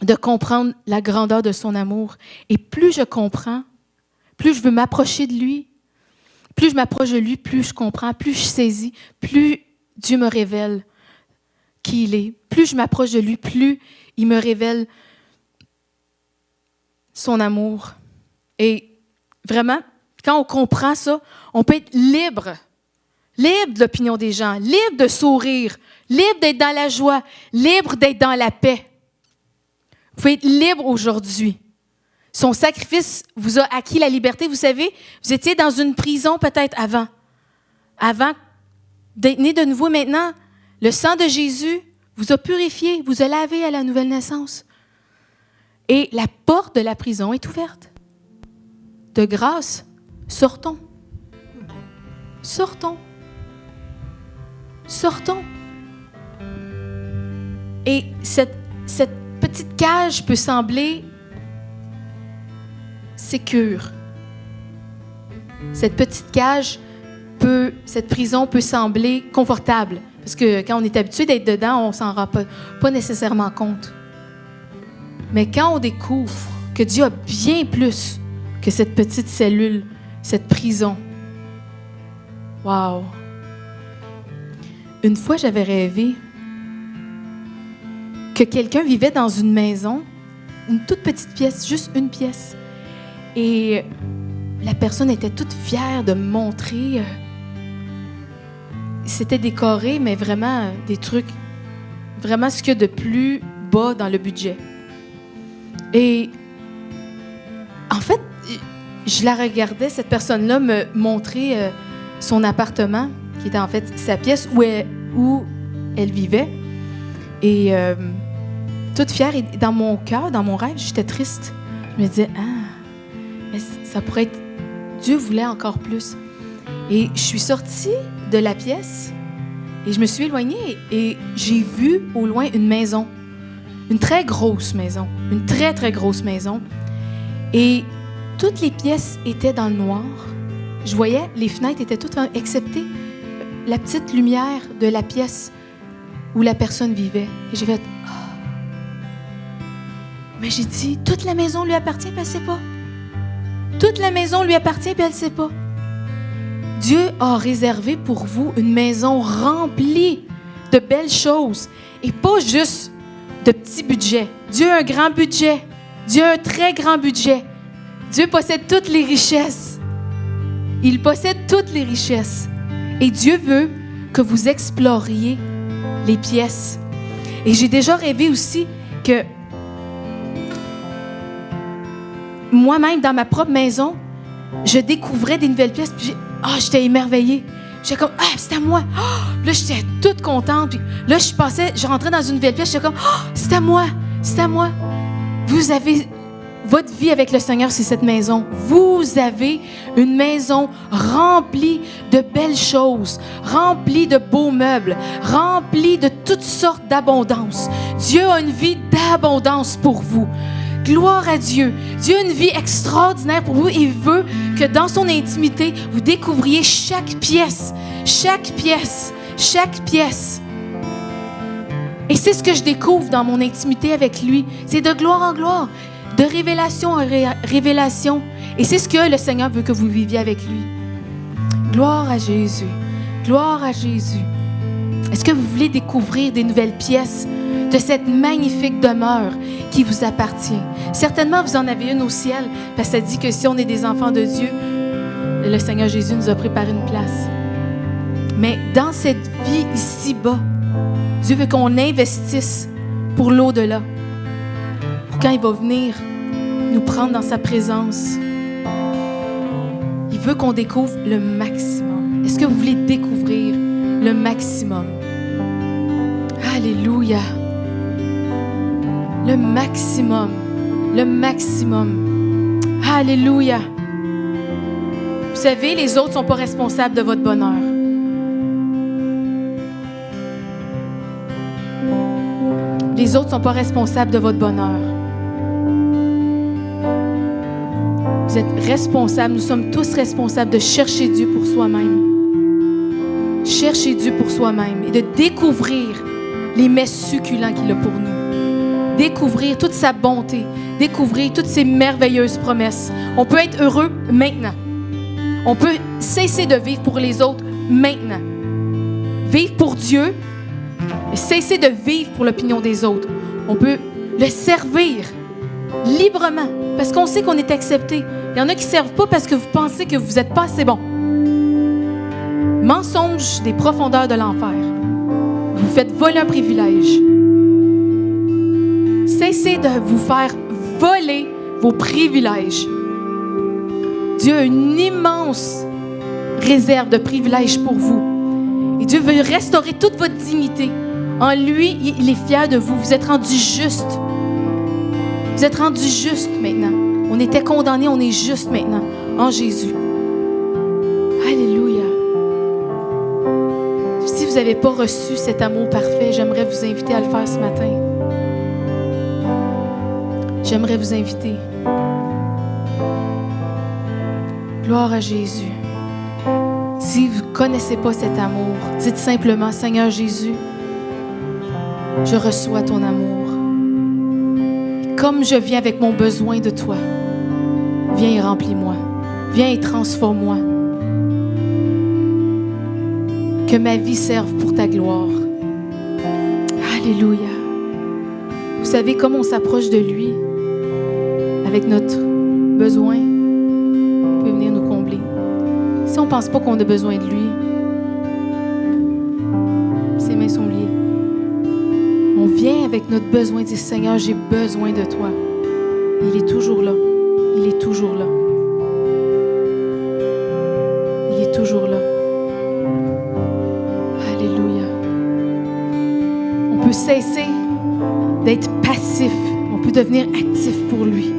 de comprendre la grandeur de son amour. Et plus je comprends, plus je veux m'approcher de lui, plus je m'approche de lui, plus je comprends, plus je saisis, plus Dieu me révèle qui il est. Plus je m'approche de lui, plus il me révèle son amour. Et vraiment, quand on comprend ça, on peut être libre de l'opinion des gens, libre de sourire, libre d'être dans la joie, libre d'être dans la paix. Vous pouvez être libre aujourd'hui. Son sacrifice vous a acquis la liberté. Vous savez, vous étiez dans une prison peut-être avant. Avant d'être né de nouveau. Maintenant, le sang de Jésus vous a purifié, vous a lavé à la nouvelle naissance. Et la porte de la prison est ouverte. De grâce, sortons. Sortons. Sortons. Et cette petite cage peut sembler sécure. Cette petite cage cette prison peut sembler confortable. Parce que quand on est habitué d'être dedans, on ne s'en rend pas nécessairement compte. Mais quand on découvre que Dieu a bien plus que cette petite cellule, cette prison, wow! Une fois, j'avais rêvé que quelqu'un vivait dans une maison, une toute petite pièce, juste une pièce. Et la personne était toute fière de me montrer. C'était décoré, mais vraiment des trucs, vraiment ce qu'il y a de plus bas dans le budget. Et en fait, je la regardais, cette personne-là me montrer son appartement, qui était en fait sa pièce où elle vivait. Et toute fière, et dans mon cœur, dans mon rêve, j'étais triste. Je me disais, mais ça pourrait être... Dieu voulait encore plus. Et je suis sortie de la pièce et je me suis éloignée et j'ai vu au loin une maison. Une très grosse maison. Une très, très grosse maison. Et toutes les pièces étaient dans le noir. Je voyais, les fenêtres étaient toutes excepté la petite lumière de la pièce où la personne vivait. Et j'ai fait, Mais j'ai dit, toute la maison lui appartient, puis elle ne sait pas. Toute la maison lui appartient, puis elle ne sait pas. Dieu a réservé pour vous une maison remplie de belles choses et pas juste de petits budgets. Dieu a un grand budget. Dieu a un très grand budget. Dieu possède toutes les richesses. Il possède toutes les richesses. Et Dieu veut que vous exploriez les pièces. Et j'ai déjà rêvé aussi que moi-même, dans ma propre maison, je découvrais des nouvelles pièces, puis j'étais émerveillée. J'étais comme, c'est à moi. Là, j'étais toute contente. Puis là, je rentrais dans une nouvelle pièce, j'étais comme, c'est à moi, c'est à moi. Vous avez votre vie avec le Seigneur, c'est cette maison. Vous avez une maison remplie de belles choses, remplie de beaux meubles, remplie de toutes sortes d'abondance. Dieu a une vie d'abondance pour vous. Gloire à Dieu. Dieu a une vie extraordinaire pour vous et veut que dans son intimité, vous découvriez chaque pièce, chaque pièce, chaque pièce. Et c'est ce que je découvre dans mon intimité avec lui. C'est de gloire en gloire, de révélation en révélation. Et c'est ce que le Seigneur veut que vous viviez avec lui. Gloire à Jésus. Gloire à Jésus. Est-ce que vous voulez découvrir des nouvelles pièces de cette magnifique demeure qui vous appartient? Certainement, vous en avez une au ciel, parce que ça dit que si on est des enfants de Dieu, le Seigneur Jésus nous a préparé une place. Mais dans cette vie ici-bas, Dieu veut qu'on investisse pour l'au-delà, pour quand il va venir nous prendre dans sa présence. Il veut qu'on découvre le maximum. Est-ce que vous voulez découvrir le maximum? Alléluia! Le maximum. Le maximum. Alléluia! Vous savez, les autres ne sont pas responsables de votre bonheur. Les autres ne sont pas responsables de votre bonheur. Vous êtes responsables, nous sommes tous responsables de chercher Dieu pour soi-même. Chercher Dieu pour soi-même et de découvrir les mets succulents qu'il a pour nous. Découvrir toute sa bonté, découvrir toutes ses merveilleuses promesses. On peut être heureux maintenant. On peut cesser de vivre pour les autres maintenant. Vivre pour Dieu, et cesser de vivre pour l'opinion des autres. On peut le servir librement parce qu'on sait qu'on est accepté. Il y en a qui ne servent pas parce que vous pensez que vous n'êtes pas assez bon. Mensonge des profondeurs de l'enfer. Vous faites voler un privilège. Cessez de vous faire voler vos privilèges. Dieu a une immense réserve de privilèges pour vous. Et Dieu veut restaurer toute votre dignité. En lui, il est fier de vous. Vous êtes rendus justes. Vous êtes rendus justes maintenant. On était condamnés, on est justes maintenant. En Jésus. Alléluia. Si vous n'avez pas reçu cet amour parfait, j'aimerais vous inviter à le faire ce matin. J'aimerais vous inviter. Gloire à Jésus. Si vous ne connaissez pas cet amour, dites simplement, Seigneur Jésus, je reçois ton amour. Et comme je viens avec mon besoin de toi, viens et remplis-moi. Viens et transforme-moi. Que ma vie serve pour ta gloire. Alléluia. Vous savez, comme on s'approche de lui, avec notre besoin, il peut venir nous combler. Si on ne pense pas qu'on a besoin de lui, ses mains sont liées. On vient avec notre besoin, dit Seigneur, j'ai besoin de toi. Il est toujours là. Il est toujours là. Il est toujours là. Alléluia. On peut cesser d'être passif. On peut devenir actif pour lui.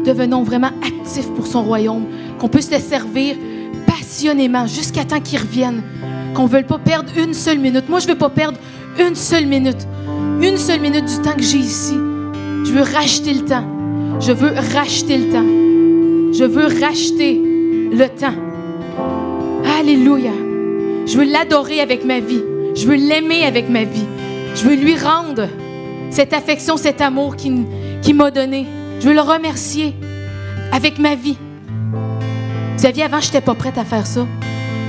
Devenons vraiment actifs pour son royaume. Qu'on puisse le servir passionnément jusqu'à temps qu'il revienne. Qu'on ne veuille pas perdre une seule minute. Moi, je ne veux pas perdre une seule minute. Une seule minute du temps que j'ai ici. Je veux racheter le temps. Je veux racheter le temps. Je veux racheter le temps. Alléluia. Je veux l'adorer avec ma vie. Je veux l'aimer avec ma vie. Je veux lui rendre cette affection, cet amour qu'il qu'il m'a donné. Je veux le remercier avec ma vie. Vous saviez, avant, je n'étais pas prête à faire ça.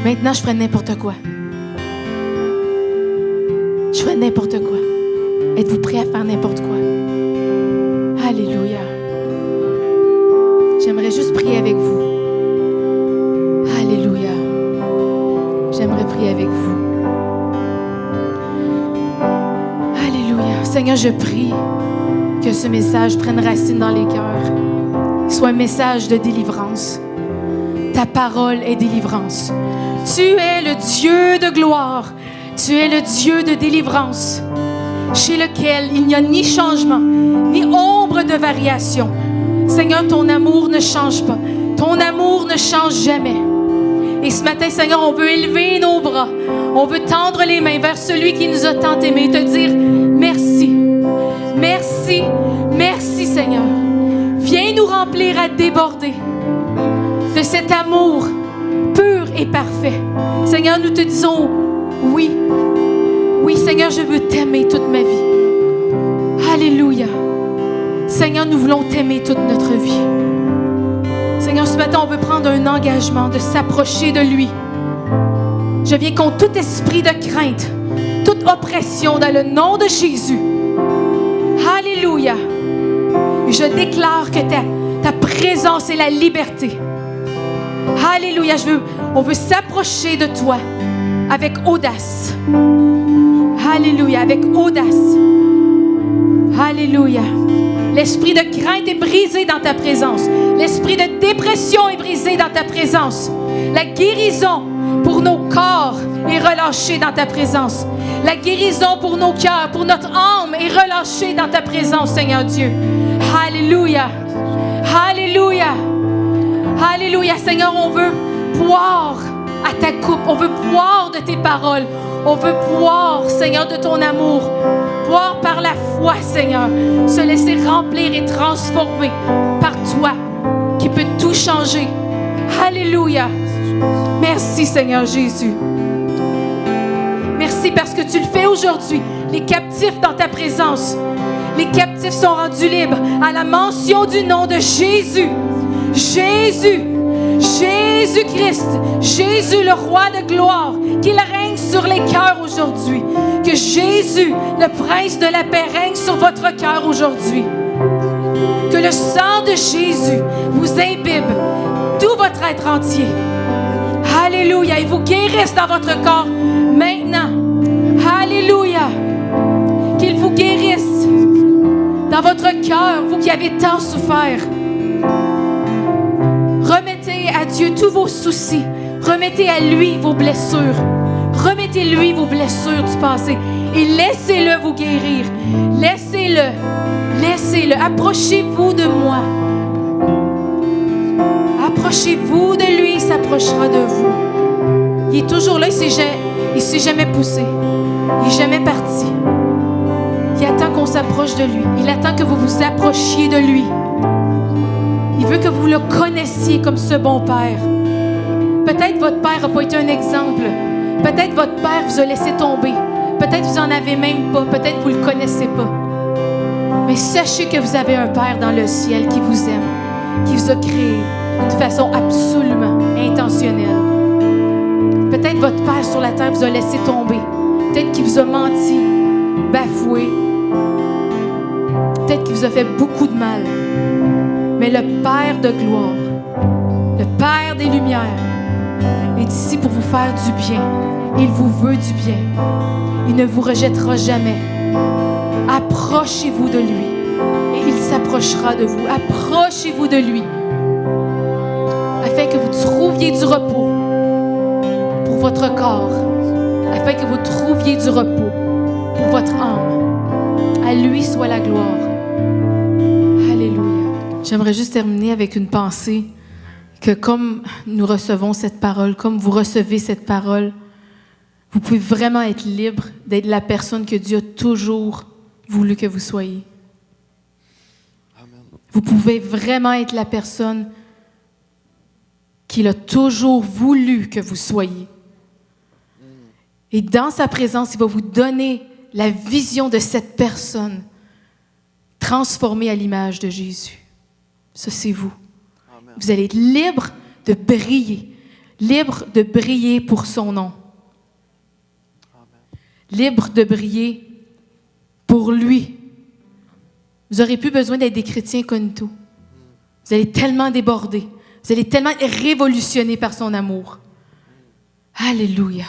Maintenant, je ferais n'importe quoi. Je ferais n'importe quoi. Êtes-vous prêts à faire n'importe quoi? Alléluia. J'aimerais juste prier avec vous. Alléluia. J'aimerais prier avec vous. Alléluia. Seigneur, je prie que ce message prenne racine dans les cœurs. Soit un message de délivrance. Ta parole est délivrance. Tu es le Dieu de gloire. Tu es le Dieu de délivrance, chez lequel il n'y a ni changement, ni ombre de variation. Seigneur, ton amour ne change pas. Ton amour ne change jamais. Et ce matin, Seigneur, on veut élever nos bras. On veut tendre les mains vers celui qui nous a tant aimés et te dire merci. Merci, merci, Seigneur. Viens nous remplir à déborder de cet amour pur et parfait. Seigneur, nous te disons oui. Oui, Seigneur, je veux t'aimer toute ma vie. Alléluia. Seigneur, nous voulons t'aimer toute notre vie. Seigneur, ce matin, on veut prendre un engagement de s'approcher de lui. Je viens contre tout esprit de crainte, toute oppression dans le nom de Jésus. Alléluia. Je déclare que ta présence est la liberté. Alléluia. On veut s'approcher de toi avec audace. Alléluia, avec audace. Alléluia. L'esprit de crainte est brisé dans ta présence. L'esprit de dépression est brisé dans ta présence. La guérison pour nos corps est relâchée dans ta présence. La guérison pour nos cœurs, pour notre âme est relâchée dans ta présence, Seigneur Dieu. Alléluia. Alléluia. Alléluia, Seigneur, on veut boire à ta coupe. On veut boire de tes paroles. On veut boire, Seigneur, de ton amour. Boire par la foi, Seigneur. Se laisser remplir et transformer par toi, qui peut tout changer. Alléluia. Merci, Seigneur Jésus. Merci parce que tu le fais aujourd'hui. Les captifs dans ta présence. Les captifs sont rendus libres à la mention du nom de Jésus. Jésus. Jésus-Christ, Jésus le roi de gloire, qu'il règne sur les cœurs aujourd'hui. Que Jésus, le prince de la paix, règne sur votre cœur aujourd'hui. Que le sang de Jésus vous imbibe tout votre être entier. Alléluia. Il vous guérisse dans votre corps maintenant. Alléluia. Qu'il vous guérisse dans votre cœur, vous qui avez tant souffert. Remettez à Dieu tous vos soucis. Remettez à lui vos blessures. Remettez-lui vos blessures du passé. Et laissez-le vous guérir. Laissez-le. Laissez-le. Approchez-vous de moi. Approchez-vous de lui, il s'approchera de vous. Il est toujours là, il ne s'est jamais poussé. Il n'est jamais parti. Il attend qu'on s'approche de lui. Il attend que vous vous approchiez de lui. Il veut que vous le connaissiez comme ce bon Père. Peut-être votre Père n'a pas été un exemple. Peut-être votre Père vous a laissé tomber. Peut-être vous n'en avez même pas. Peut-être vous ne le connaissez pas. Mais sachez que vous avez un Père dans le ciel qui vous aime, qui vous a créé d'une façon absolument intentionnelle. Peut-être votre Père sur la terre vous a laissé tomber. Peut-être qu'il vous a menti, bafoué. Peut-être qu'il vous a fait beaucoup de mal. Mais le Père de gloire, le Père des lumières, est ici pour vous faire du bien. Il vous veut du bien. Il ne vous rejettera jamais. Approchez-vous de lui et il s'approchera de vous. Approchez-vous de lui afin que vous trouviez du repos pour votre corps, afin que vous trouviez du repos pour votre âme. À lui soit la gloire. J'aimerais juste terminer avec une pensée que comme nous recevons cette parole, comme vous recevez cette parole, vous pouvez vraiment être libre d'être la personne que Dieu a toujours voulu que vous soyez. Amen. Vous pouvez vraiment être la personne qu'il a toujours voulu que vous soyez. Et dans sa présence, il va vous donner la vision de cette personne transformés à l'image de Jésus. Ça, c'est vous. Amen. Vous allez être libre de briller pour son nom. Amen. Libre de briller pour lui. Vous n'aurez plus besoin d'être des chrétiens incognito. Vous allez tellement déborder. Vous allez tellement être révolutionnés par son amour. Alléluia.